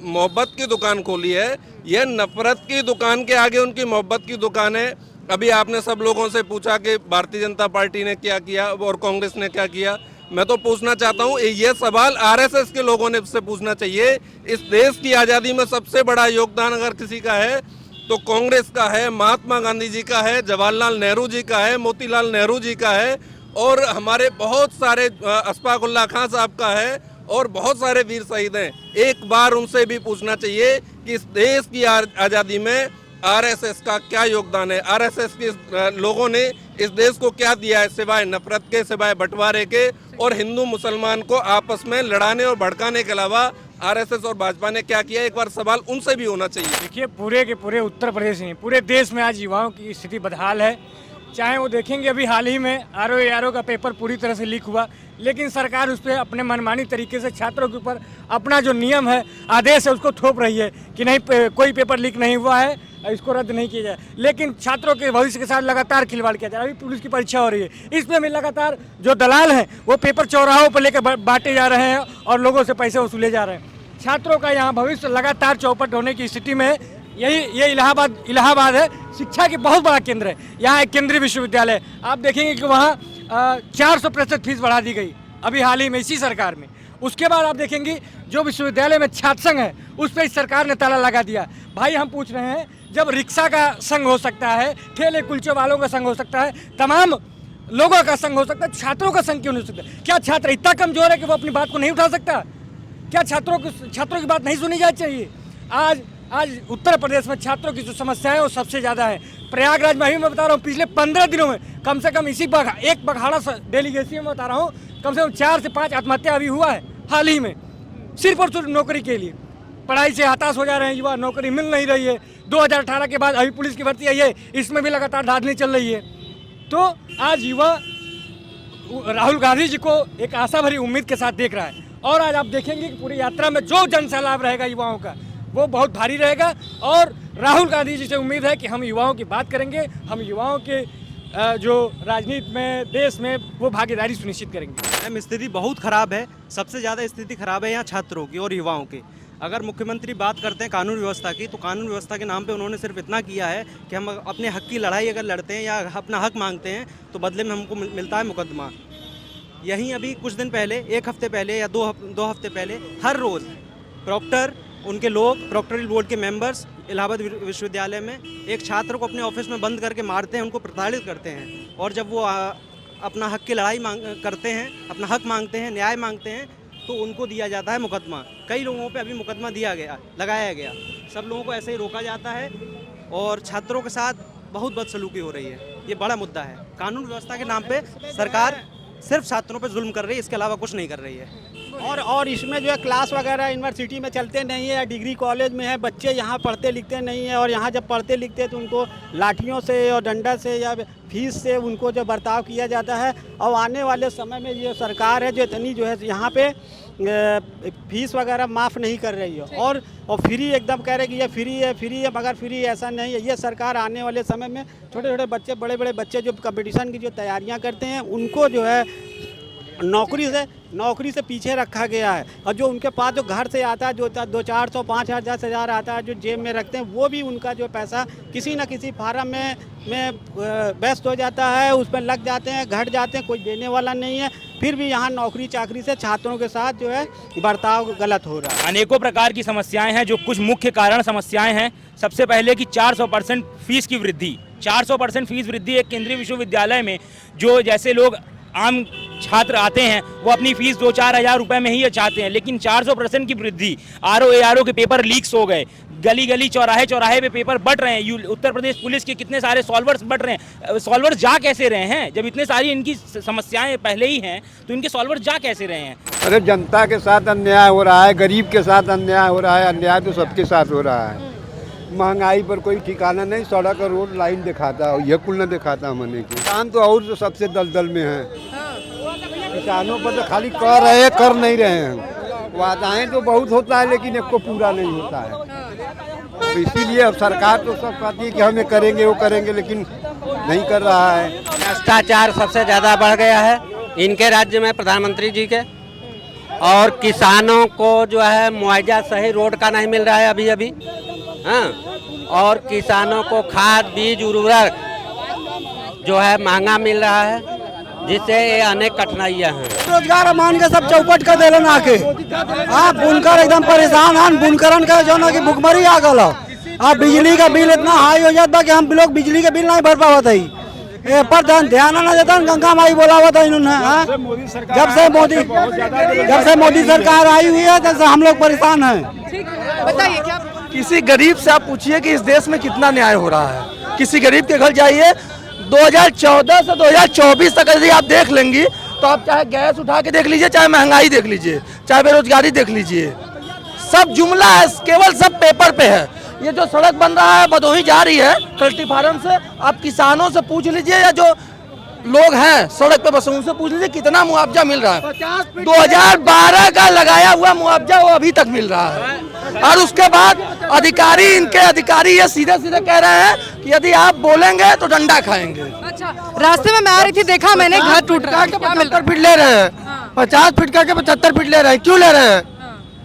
मोहब्बत की दुकान खोली है, यह नफरत की दुकान के आगे उनकी मोहब्बत की दुकान है। अभी आपने सब लोगों से पूछा कि भारतीय जनता पार्टी ने क्या किया और कांग्रेस ने क्या किया। मैं तो पूछना चाहता हूँ, ये सवाल आरएसएस के लोगों ने से पूछना चाहिए। इस देश की आज़ादी में सबसे बड़ा योगदान अगर किसी का है तो कांग्रेस का है, महात्मा गांधी जी का है, जवाहरलाल नेहरू जी का है, मोतीलाल नेहरू जी का है, और हमारे बहुत सारे अशफाक उल्लाह खां साहब का है, और बहुत सारे वीर शहीद हैं। एक बार उनसे भी पूछना चाहिए कि इस देश की आज़ादी में आरएसएस का क्या योगदान है। आरएसएस के लोगों ने इस देश को क्या दिया है सिवाय नफरत के, सिवाय बंटवारे के, और हिंदू मुसलमान को आपस में लड़ाने और भड़काने के अलावा आरएसएस और भाजपा ने क्या किया। एक बार सवाल उनसे भी होना चाहिए।
देखिए, पूरे के पूरे उत्तर प्रदेश में, पूरे देश में आज युवाओं की स्थिति बदहाल है। चाहे वो देखेंगे, अभी हाल ही में आरओ का पेपर पूरी तरह से लीक हुआ, लेकिन सरकार उस पर अपने मनमानी तरीके से छात्रों के ऊपर अपना जो नियम है, आदेश है, उसको थोप रही है कि नहीं, कोई पेपर लीक नहीं हुआ है, इसको रद्द नहीं किया जाए, लेकिन छात्रों के भविष्य के साथ लगातार खिलवाड़ किया जा रहा है। अभी पुलिस की परीक्षा हो रही है, इसमें भी लगातार जो दलाल हैं वो पेपर चौराहों पर लेकर बांटे जा रहे हैं और लोगों से पैसे वसूले जा रहे हैं। छात्रों का यहाँ भविष्य लगातार चौपट होने की स्थिति में ये इलाहाबाद है, शिक्षा की बहुत बड़ा केंद्र है। यहाँ एक केंद्रीय विश्वविद्यालय, आप देखेंगे कि वहाँ 400% फीस बढ़ा दी गई अभी हाल ही में इसी सरकार में। उसके बाद आप देखेंगे जो विश्वविद्यालय में छात्र संघ है उस पर इस सरकार ने ताला लगा दिया। भाई हम पूछ रहे हैं, जब रिक्शा का संघ हो सकता है, ठेले कुलचे वालों का संघ हो सकता है, तमाम लोगों का संघ हो सकता है, छात्रों का संघ क्यों नहीं हो सकता? क्या छात्र इतना कमजोर है कि वो अपनी बात को नहीं उठा सकता? क्या छात्रों की बात नहीं सुनी जानी चाहिए? आज उत्तर प्रदेश में छात्रों की जो समस्या है वो सबसे ज़्यादा है। प्रयागराज में ही मैं बता रहा हूँ, पिछले 15 दिनों में कम से कम इसी एक बघाड़ा डेलीगेसी में बता रहा हूँ, कम से कम 4 से 5 आत्महत्या अभी हुआ है हाल ही में, सिर्फ और सिर्फ नौकरी के लिए। पढ़ाई से हताश हो जा रहे हैं युवा, नौकरी मिल नहीं रही है। 2018 के बाद अभी पुलिस की भर्ती आई है, इसमें भी लगातार धांधली चल रही है। तो आज युवा राहुल गांधी जी को एक आशा भरी उम्मीद के साथ देख रहा है, और आज आप देखेंगे कि पूरी यात्रा में जो जन सैलाब रहेगा युवाओं का वो बहुत भारी रहेगा। और राहुल गांधी जी से उम्मीद है कि हम युवाओं की बात करेंगे, हम युवाओं के जो राजनीति में, देश में वो भागीदारी सुनिश्चित करेंगे।
मैम, स्थिति बहुत ख़राब है, सबसे ज़्यादा स्थिति ख़राब है यहाँ छात्रों की और युवाओं की। अगर मुख्यमंत्री बात करते हैं कानून व्यवस्था की, तो कानून व्यवस्था के नाम पे उन्होंने सिर्फ इतना किया है कि हम अपने हक की लड़ाई अगर लड़ते हैं या अपना हक मांगते हैं तो बदले में हमको मिलता है मुकदमा। यहीं अभी कुछ दिन पहले, एक हफ्ते पहले या दो हफ्ते पहले, हर रोज़ प्रॉक्टर, उनके लोग, प्रॉक्टोरियल बोर्ड के मेंबर्स इलाहाबाद विश्वविद्यालय में एक छात्र को अपने ऑफिस में बंद करके मारते हैं, उनको प्रताड़ित करते हैं। और जब वो अपना हक की लड़ाई करते हैं, अपना हक मांगते हैं, न्याय मांगते हैं, तो उनको दिया जाता है मुकदमा। कई लोगों पे अभी मुकदमा लगाया गया। सब लोगों को ऐसे ही रोका जाता है और छात्रों के साथ बहुत बदसलूकी हो रही है। ये बड़ा मुद्दा है। कानून व्यवस्था के नाम पे सरकार सिर्फ छात्रों पे जुल्म कर रही है, इसके अलावा कुछ नहीं कर रही है। और इसमें जो है क्लास वगैरह यूनिवर्सिटी में चलते नहीं है या डिग्री कॉलेज में है, बच्चे यहाँ पढ़ते लिखते नहीं है, और यहाँ जब पढ़ते लिखते हैं तो उनको लाठियों से और डंडा से या फीस से उनको जो बर्ताव किया जाता है। और आने वाले समय में ये सरकार है जो इतनी जो है यहाँ पे फीस वगैरह माफ़ नहीं कर रही है, और फ्री एकदम कह रहे कि ये फ्री है, मगर फ्री ऐसा नहीं है। ये सरकार आने वाले समय में छोटे छोटे बच्चे, बड़े बड़े बच्चे जो कंपटीशन की जो तैयारियाँ करते हैं उनको जो है नौकरी से पीछे रखा गया है। और जो उनके पास जो घर से आता है, जो 200-400 5,000 10,000 आता है, जो जेब में रखते हैं, वो भी उनका जो पैसा किसी न किसी फार्म में व्यस्त हो जाता है, उसमें लग जाते हैं, घट जाते हैं, कोई देने वाला नहीं है। फिर भी यहाँ नौकरी चाकरी से छात्रों के साथ जो है बर्ताव गलत हो रहा है।
अनेकों प्रकार की समस्याएं हैं, जो कुछ मुख्य कारण समस्याएं हैं। सबसे पहले कि 400% फीस की वृद्धि, 400% फीस वृद्धि एक केंद्रीय विश्वविद्यालय में जो जैसे लोग आम छात्र आते हैं वो अपनी फीस 2-4 हज़ार रुपये में ही चाहते हैं, लेकिन 400% की वृद्धि, आरओ के पेपर लीक्स हो गए, गली गली चौराहे पे पेपर बट रहे हैं। उत्तर प्रदेश पुलिस के कितने सारे सॉल्वर्स बट रहे हैं। सॉल्वर्स जा कैसे रहे हैं? जब इतने सारी इनकी समस्याएं पहले ही हैं तो इनके सॉल्वर्स जा कैसे रहे हैं?
अरे जनता के साथ अन्याय हो रहा है, गरीब के साथ अन्याय हो रहा है, अन्याय तो सबके साथ हो रहा है। महंगाई पर कोई ठिकाना नहीं, सड़क और रोड लाइन दिखाता है, यह कुल न दिखाता हमने। किसान तो और सबसे दलदल में है। किसानों पर तो खाली कर रहे हैं, कर नहीं रहे हैं। वादाएं तो बहुत होता है लेकिन एक को पूरा नहीं होता है। तो इसीलिए अब सरकार तो सब कहती है कि हम ये करेंगे वो करेंगे, लेकिन नहीं कर रहा है।
भ्रष्टाचार सबसे ज़्यादा बढ़ गया है इनके राज्य में, प्रधानमंत्री जी के। और किसानों को जो है मुआवजा सही रोड का नहीं मिल रहा है अभी। हाँ, और किसानों को खाद बीज उर्वरक जो है महंगा मिल रहा है, जिससे ये अनेक कठिनाइयाँ हैं।
रोजगार मान के सब चौपट कर देलन आके। हाँ, बुनकर एकदम परेशान हैं, बुनकरन का जो ना कि भुखमरी आ गल। अब बिजली का बिल इतना हाई हो जाता कि हम लोग बिजली के बिल नहीं भर पावत है। पर ध्यान ना देता, गंगा माई बोलावत है इन्होंने। जब से मोदी सरकार आई हुई है तब से हम लोग परेशान हैं।
बताइए क्या किसी गरीब से आप पूछिए कि इस देश में कितना न्याय हो रहा है। किसी गरीब के घर जाइए, 2014 से 2024 तक यदि आप देख लेंगी तो आप चाहे गैस उठा के देख लीजिए, चाहे महंगाई देख लीजिए, चाहे बेरोजगारी देख लीजिए, सब जुमला है, केवल सब पेपर पे है। ये जो सड़क बन रहा है, भदोही जा रही है कल्टी फार्म से, आप किसानों से पूछ लीजिए या जो लोग हैं सड़क पे बसे उनसे पूछ लीजिए कितना मुआवजा मिल रहा है। 2012 का लगाया हुआ मुआवजा वो अभी तक मिल रहा है। और उसके बाद अधिकारी ये सीधे सीधे कह रहे हैं कि यदि आप बोलेंगे तो डंडा खाएंगे।
अच्छा, रास्ते में मैं आ रही थी, देखा मैंने घर टूट रहा है।
75 फीट ले रहे हैं, 50 फीट का 75 फीट ले रहे हैं, क्यों ले रहे हैं?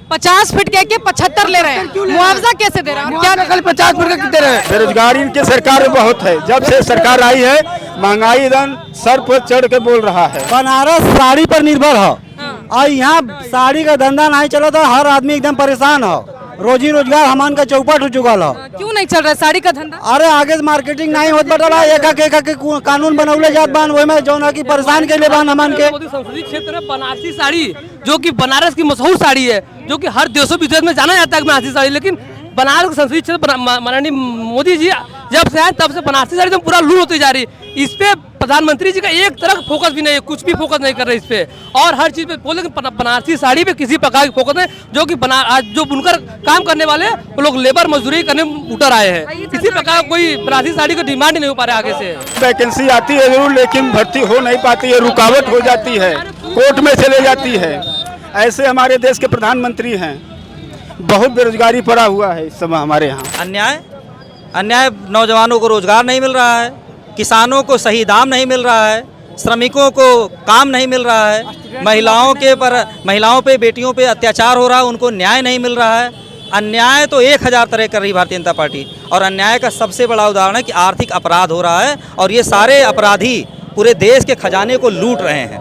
50 फीट के 75 ले रहे हैं, मुआवजा कैसे दे रहे हैं? क्या
कल 50 फीट का दे रहे हैं?
बेरोजगारी इनके सरकार में बहुत है। जब से सरकार आई है महंगाई एकदम सर पर चढ़ के बोल रहा है।
बनारस साड़ी पर निर्भर है और यहाँ साड़ी का धंधा नहीं चला तो हर आदमी एकदम परेशान है। रोजी रोजगार हमान का चौपट हो चुका है।
क्यों नहीं चल रहा है साड़ी का धंधा?
अरे आगे मार्केटिंग नहीं होत बटला, एक कानून बनौले जात बान वही में जो ना की परेशान के लिए बान हमान के।
संसदीय क्षेत्र में बनारसी साड़ी जो कि बनारस की मशहूर साड़ी है, जो कि हर देशों विदेश में जाना जाता है बनारसी साड़ी, लेकिन बनारस संसदीय क्षेत्र माननीय मोदी जी जब से आए तब से बनारसी साड़ी तो पूरा लूट होती जा रही। इस पे प्रधानमंत्री जी का एक तरफ फोकस भी नहीं है, कुछ भी फोकस नहीं कर रहे इस पे, और हर चीज पे बोले बनारसी साड़ी पे किसी प्रकार की फोकस नहीं, जो कि आज जो बुनकर काम करने वाले वो लोग लेबर मजदूरी करने उतर आए हैं। किसी प्रकार कोई बनारसी साड़ी का डिमांड ही नहीं हो पा रहा आगे से।
वैकेंसी आती है जरूर, लेकिन भर्ती हो नहीं पाती है, रुकावट हो जाती है, कोर्ट में चले जाती है। ऐसे हमारे देश के प्रधानमंत्री हैं, बहुत बेरोजगारी पड़ा हुआ है इस समय हमारे यहाँ।
अन्याय नौजवानों को रोजगार नहीं मिल रहा है, किसानों को सही दाम नहीं मिल रहा है, श्रमिकों को काम नहीं मिल रहा है, महिलाओं पे बेटियों पे अत्याचार हो रहा है, उनको न्याय नहीं मिल रहा है। अन्याय तो 1000 तरह कर रही भारतीय जनता पार्टी, और अन्याय का सबसे बड़ा उदाहरण है कि आर्थिक अपराध हो रहा है, और ये सारे अपराधी पूरे देश के खजाने को लूट रहे हैं।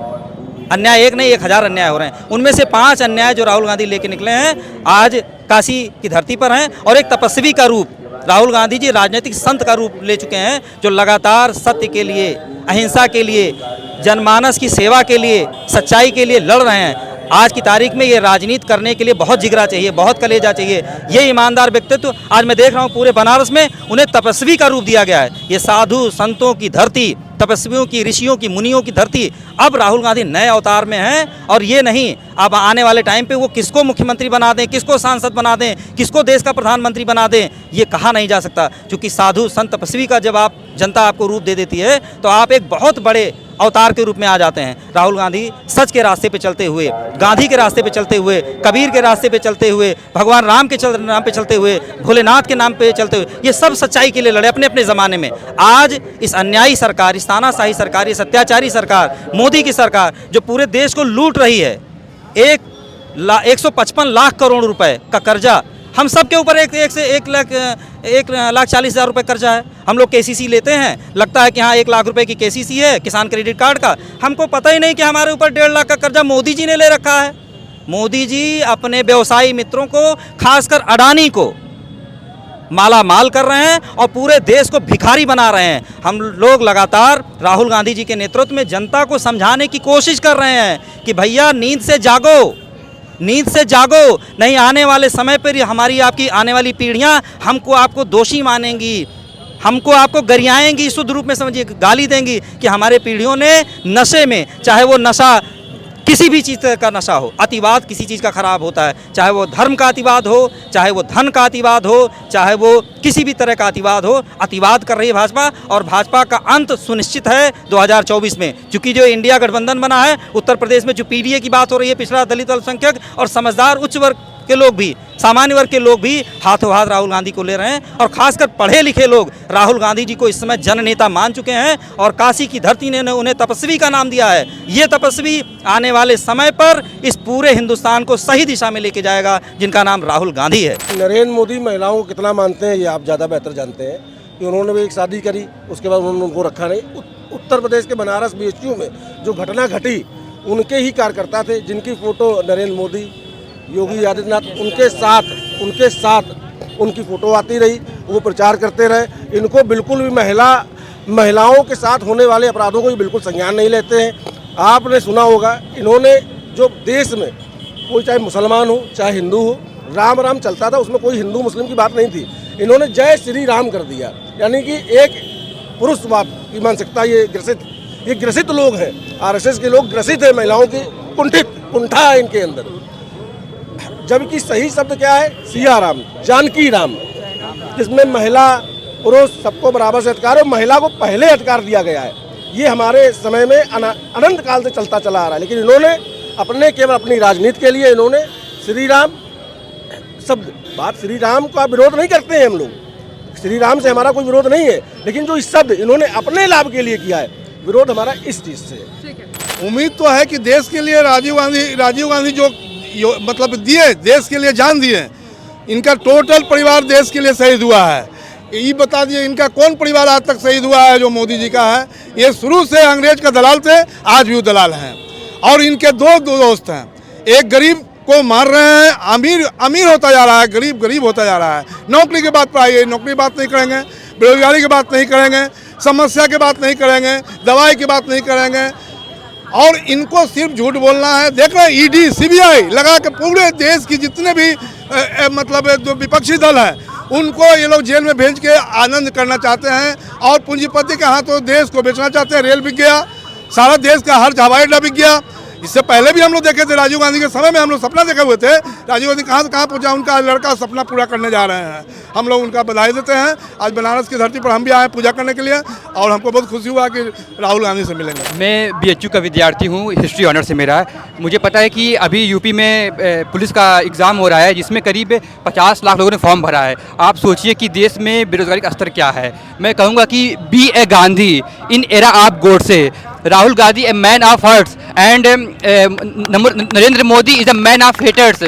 अन्याय एक नहीं 1000 अन्याय हो रहे हैं। उनमें से 5 अन्याय जो राहुल गांधी लेके निकले हैं आज काशी की धरती पर हैं, और एक तपस्वी का रूप राहुल गांधी जी राजनीतिक संत का रूप ले चुके हैं, जो लगातार सत्य के लिए, अहिंसा के लिए, जनमानस की सेवा के लिए, सच्चाई के लिए लड़ रहे हैं। आज की तारीख में ये राजनीति करने के लिए बहुत जिगरा चाहिए, बहुत कलेजा चाहिए। ये ईमानदार व्यक्तित्व आज मैं देख रहा हूँ पूरे बनारस में, उन्हें तपस्वी का रूप दिया गया है। ये साधु संतों की धरती, तपस्वियों की, ऋषियों की, मुनियों की धरती, अब राहुल गांधी नए अवतार में हैं। और ये नहीं, अब आने वाले टाइम पे वो किसको मुख्यमंत्री बना दें, किसको सांसद बना दें, किसको देश का प्रधानमंत्री बना दें, ये कहा नहीं जा सकता। क्योंकि साधु संत तपस्वी का जब आप जनता आपको रूप दे देती है तो आप एक बहुत बड़े अवतार के रूप में आ जाते हैं। राहुल गांधी सच के रास्ते पे चलते हुए, गांधी के रास्ते पे चलते हुए, कबीर के रास्ते पे चलते हुए, भगवान राम के नाम पे चलते हुए, भोलेनाथ के नाम पे चलते हुए, ये सब सच्चाई के लिए लड़े अपने अपने ज़माने में। आज इस अन्यायी सरकार, इस तानाशाही सरकार, इस अत्याचारी सरकार, मोदी की सरकार जो पूरे देश को लूट रही है, 155 लाख करोड़ रुपए का कर्जा हम सब के ऊपर 1,40,000 रुपये कर्जा है। हम लोग केसीसी लेते हैं, लगता है कि हाँ 1 लाख रुपए की केसीसी है, किसान क्रेडिट कार्ड का। हमको पता ही नहीं कि हमारे ऊपर 1.5 लाख का कर्जा मोदी जी ने ले रखा है। मोदी जी अपने व्यवसायी मित्रों को, खासकर अडानी को माला माल कर रहे हैं और पूरे देश को भिखारी बना रहे हैं। हम लोग लगातार राहुल गांधी जी के नेतृत्व में जनता को समझाने की कोशिश कर रहे हैं कि भैया नींद से जागो, नींद से जागो, नहीं आने वाले समय पर हमारी आपकी आने वाली पीढ़ियां हमको आपको दोषी मानेंगी, हमको आपको गरियाएंगी, शुद्ध रूप में समझिए गाली देंगी कि हमारे पीढ़ियों ने नशे में, चाहे वो नशा किसी भी चीज़ का नशा हो, अतिवाद किसी चीज़ का खराब होता है, चाहे वो धर्म का अतिवाद हो, चाहे वो धन का अतिवाद हो, चाहे वो किसी भी तरह का अतिवाद हो, अतिवाद कर रही है भाजपा। और भाजपा का अंत सुनिश्चित है 2024 में, क्योंकि जो इंडिया गठबंधन बना है, उत्तर प्रदेश में जो पीडीए की बात हो रही है, पिछड़ा दलित अल्पसंख्यक और समझदार उच्च वर्ग के लोग भी, सामान्य वर्ग के लोग भी हाथों हाथ राहुल गांधी को ले रहे हैं। और खासकर पढ़े लिखे लोग राहुल गांधी जी को इस समय जननेता मान चुके हैं, और काशी की धरती ने उन्हें तपस्वी का नाम दिया है। ये तपस्वी आने वाले समय पर इस पूरे हिंदुस्तान को सही दिशा में लेके जाएगा, जिनका नाम राहुल गांधी है।
नरेंद्र मोदी महिलाओं को कितना मानते हैं ये आप ज़्यादा बेहतर जानते हैं कि उन्होंने भी एक शादी करी, उसके बाद उन्होंने उनको रखा नहीं। उत्तर प्रदेश के बनारस BHU में जो घटना घटी, उनके ही कार्यकर्ता थे जिनकी फ़ोटो नरेंद्र मोदी, योगी आदित्यनाथ उनके साथ उनकी फ़ोटो आती रही, वो प्रचार करते रहे। इनको बिल्कुल भी महिलाओं के साथ होने वाले अपराधों को भी बिल्कुल संज्ञान नहीं लेते हैं। आपने सुना होगा, इन्होंने जो देश में कोई चाहे मुसलमान हो चाहे हिंदू हो, राम राम चलता था, उसमें कोई हिंदू मुस्लिम की बात नहीं थी। इन्होंने जय श्री राम कर दिया, यानी कि एक पुरुषवाद की मानसिकता। ये ग्रसित लोग हैं, RSS के लोग ग्रसित है, महिलाओं की कुंठा है इनके अंदर। जबकि सही शब्द क्या है? सिया राम, जानकी राम, जिसमें महिला पुरुष सबको बराबर से अधिकार है, महिला को पहले अधिकार दिया गया है। ये हमारे समय में अनंत काल से चलता चला आ रहा है, लेकिन इन्होंने केवल अपनी राजनीति के लिए इन्होंने श्री राम शब्द बात श्री राम का विरोध नहीं करते हैं हम लोग, श्री राम से हमारा कोई विरोध नहीं है, लेकिन जो इस शब्द इन्होंने अपने लाभ के लिए किया है, विरोध हमारा इस चीज़ से है।
उम्मीद तो है कि देश के लिए राजीव गांधी जो मतलब दिए, देश के लिए जान दिए, इनका टोटल परिवार देश के लिए शहीद हुआ है। ये बता दिए इनका कौन परिवार आज तक शहीद हुआ है जो मोदी जी का है। ये शुरू से अंग्रेज का दलाल थे, आज भी दलाल हैं। और इनके दो दोस्त हैं, एक गरीब को मार रहे हैं, अमीर होता जा रहा है, गरीब होता जा रहा है। नौकरी की बात पर आइए, नौकरी की बात नहीं करेंगे, बेरोजगारी की बात नहीं करेंगे, समस्या की बात नहीं करेंगे, दवाई की बात नहीं करेंगे, और इनको सिर्फ झूठ बोलना है। देख रहे हैं ईडी सीबीआई लगा के पूरे देश की जितने भी मतलब जो विपक्षी दल है उनको ये लोग जेल में भेज के आनंद करना चाहते हैं, और पूंजीपति के हाथों देश को बेचना चाहते हैं। रेल बिक गया, सारा देश का हर हवाई अड्डा बिक गया। इससे पहले भी हम लोग देखे थे, राजीव गांधी के समय में हम लोग सपना देखे हुए थे। राजीव गांधी कहाँ से कहाँ पहुँचा, उनका लड़का सपना पूरा करने जा रहे हैं। हम लोग उनका बधाई देते हैं। आज बनारस की धरती पर हम भी आए पूजा करने के लिए, और हमको बहुत खुशी हुआ कि राहुल गांधी से मिलेंगे।
मैं BHU का विद्यार्थी हूँ, हिस्ट्री ऑनर से मेरा है। मुझे पता है कि अभी यूपी में पुलिस का एग्ज़ाम हो रहा है, जिसमें करीब 50 लाख लोगों ने फॉर्म भरा है। आप सोचिए कि देश में बेरोजगारी का स्तर क्या है। मैं कहूँगा कि be a Gandhi in era of Godse, Rahul Gandhi a man of hearts and Narendra Modi is a man of haters.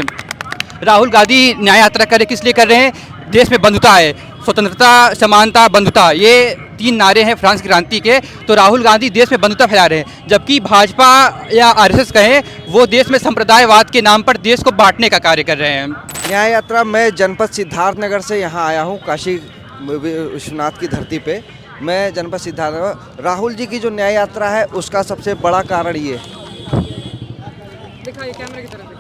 Rahul Gandhi Nyay Yatra कर किस लिए कर रहे हैं? देश में बंधुता है, स्वतंत्रता, समानता, बंधुता, ये 3 नारे हैं फ्रांस की क्रांति के। तो राहुल गांधी देश में बंधुता फैला रहे हैं, जबकि भाजपा या RSS कहें, वो देश में संप्रदायवाद के नाम पर देश को बांटने का कार्य कर रहे हैं।
न्याय यात्रा मैं जनपद सिद्धार्थनगर से यहाँ आया हूँ, काशी विश्वनाथ की धरती पे। मैं जनपद सिद्धार्थनगर, राहुल जी की जो न्याय यात्रा है उसका सबसे बड़ा कारण ये,
दिखाइए कैमरे की तरफ।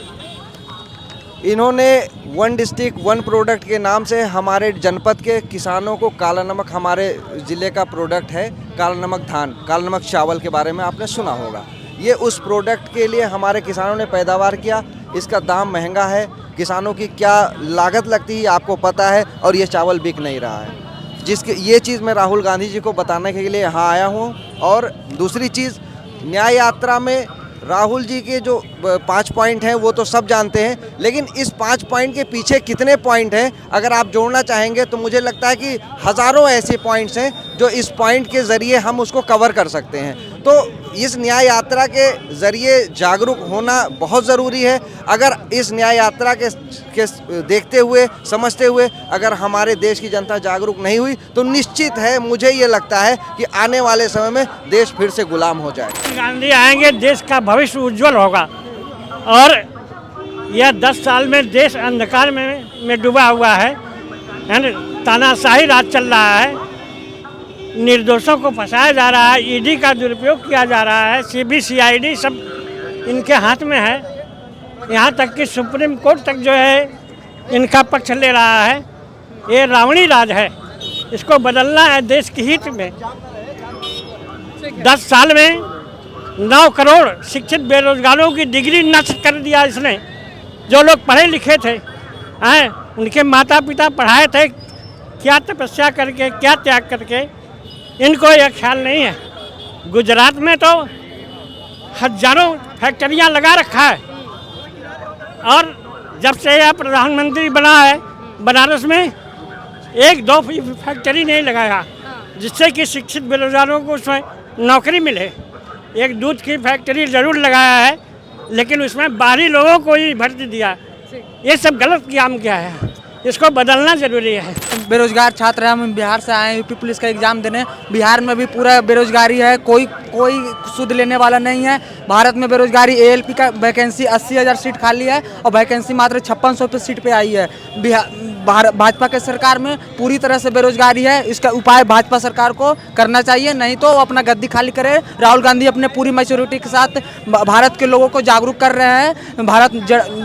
इन्होंने 1 डिस्ट्रिक्ट 1 प्रोडक्ट के नाम से हमारे जनपद के किसानों को काला नमक, हमारे ज़िले का प्रोडक्ट है काला नमक धान, काला नमक चावल के बारे में आपने सुना होगा। ये उस प्रोडक्ट के लिए हमारे किसानों ने पैदावार किया। इसका दाम महंगा है, किसानों की क्या लागत लगती है आपको पता है, और ये चावल बिक नहीं रहा है। जिसके ये चीज़ मैं राहुल गांधी जी को बताने के लिए यहाँ आया हूँ। और दूसरी चीज़, न्याय यात्रा में राहुल जी के जो 5 पॉइंट हैं वो तो सब जानते हैं, लेकिन इस 5 पॉइंट के पीछे कितने पॉइंट हैं अगर आप जोड़ना चाहेंगे तो मुझे लगता है कि हज़ारों ऐसे पॉइंट्स हैं जो इस पॉइंट के ज़रिए हम उसको कवर कर सकते हैं। तो इस न्याय यात्रा के ज़रिए जागरूक होना बहुत ज़रूरी है। अगर इस न्याय यात्रा के देखते हुए, समझते हुए अगर हमारे देश की जनता जागरूक नहीं हुई तो निश्चित है, मुझे ये लगता है कि आने वाले समय में देश फिर से गुलाम हो जाए।
गांधी आएंगे, देश का भविष्य उज्जवल होगा, और यह 10 साल में देश अंधकार में डूबा हुआ है। तानाशाही राज चल रहा है, निर्दोषों को फंसाया जा रहा है, ईडी का दुरुपयोग किया जा रहा है, CBCID सब इनके हाथ में है। यहाँ तक कि सुप्रीम कोर्ट तक जो है इनका पक्ष ले रहा है। ये रावणी राज है, इसको बदलना है देश के हित में। 10 साल में 9 करोड़ शिक्षित बेरोजगारों की डिग्री नष्ट कर दिया इसने। जो लोग पढ़े लिखे थे, उनके माता पिता पढ़ाए थे, क्या तपस्या करके, क्या त्याग करके, इनको यह ख्याल नहीं है। गुजरात में तो हजारों फैक्ट्रियां लगा रखा है, और जब से यह प्रधानमंत्री बना है बनारस में 1-2 फैक्ट्री नहीं लगाया जिससे कि शिक्षित बेरोजगारों को उसमें नौकरी मिले। एक दूध की फैक्ट्री ज़रूर लगाया है, लेकिन उसमें बाहरी लोगों को ही भर्ती दिया। ये सब गलत काम किया है, इसको बदलना ज़रूरी है।
बेरोजगार छात्र हैं, हम बिहार से आए हैं यूपी पुलिस का एग्ज़ाम देने। बिहार में भी पूरा बेरोजगारी है, कोई सुध लेने वाला नहीं है। भारत में बेरोजगारी, ALP का वैकेंसी 80,000 सीट खाली है, और वैकेंसी मात्र 5600 सीट पे आई है। भाजपा के सरकार में पूरी तरह से बेरोजगारी है। इसका उपाय भाजपा सरकार को करना चाहिए, नहीं तो वो अपना गद्दी खाली करे। राहुल गांधी अपने पूरी मैच्योरिटी के साथ भारत के लोगों को जागरूक कर रहे हैं भारत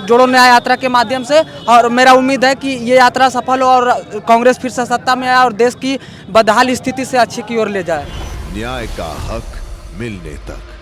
जोड़ो न्याय यात्रा के माध्यम से, और मेरा उम्मीद है कि ये यात्रा सफल हो और कांग्रेस फिर से सत्ता में आए और देश की बदहाल स्थिति से अच्छी की ओर ले जाए।
न्याय का हक मिलने तक।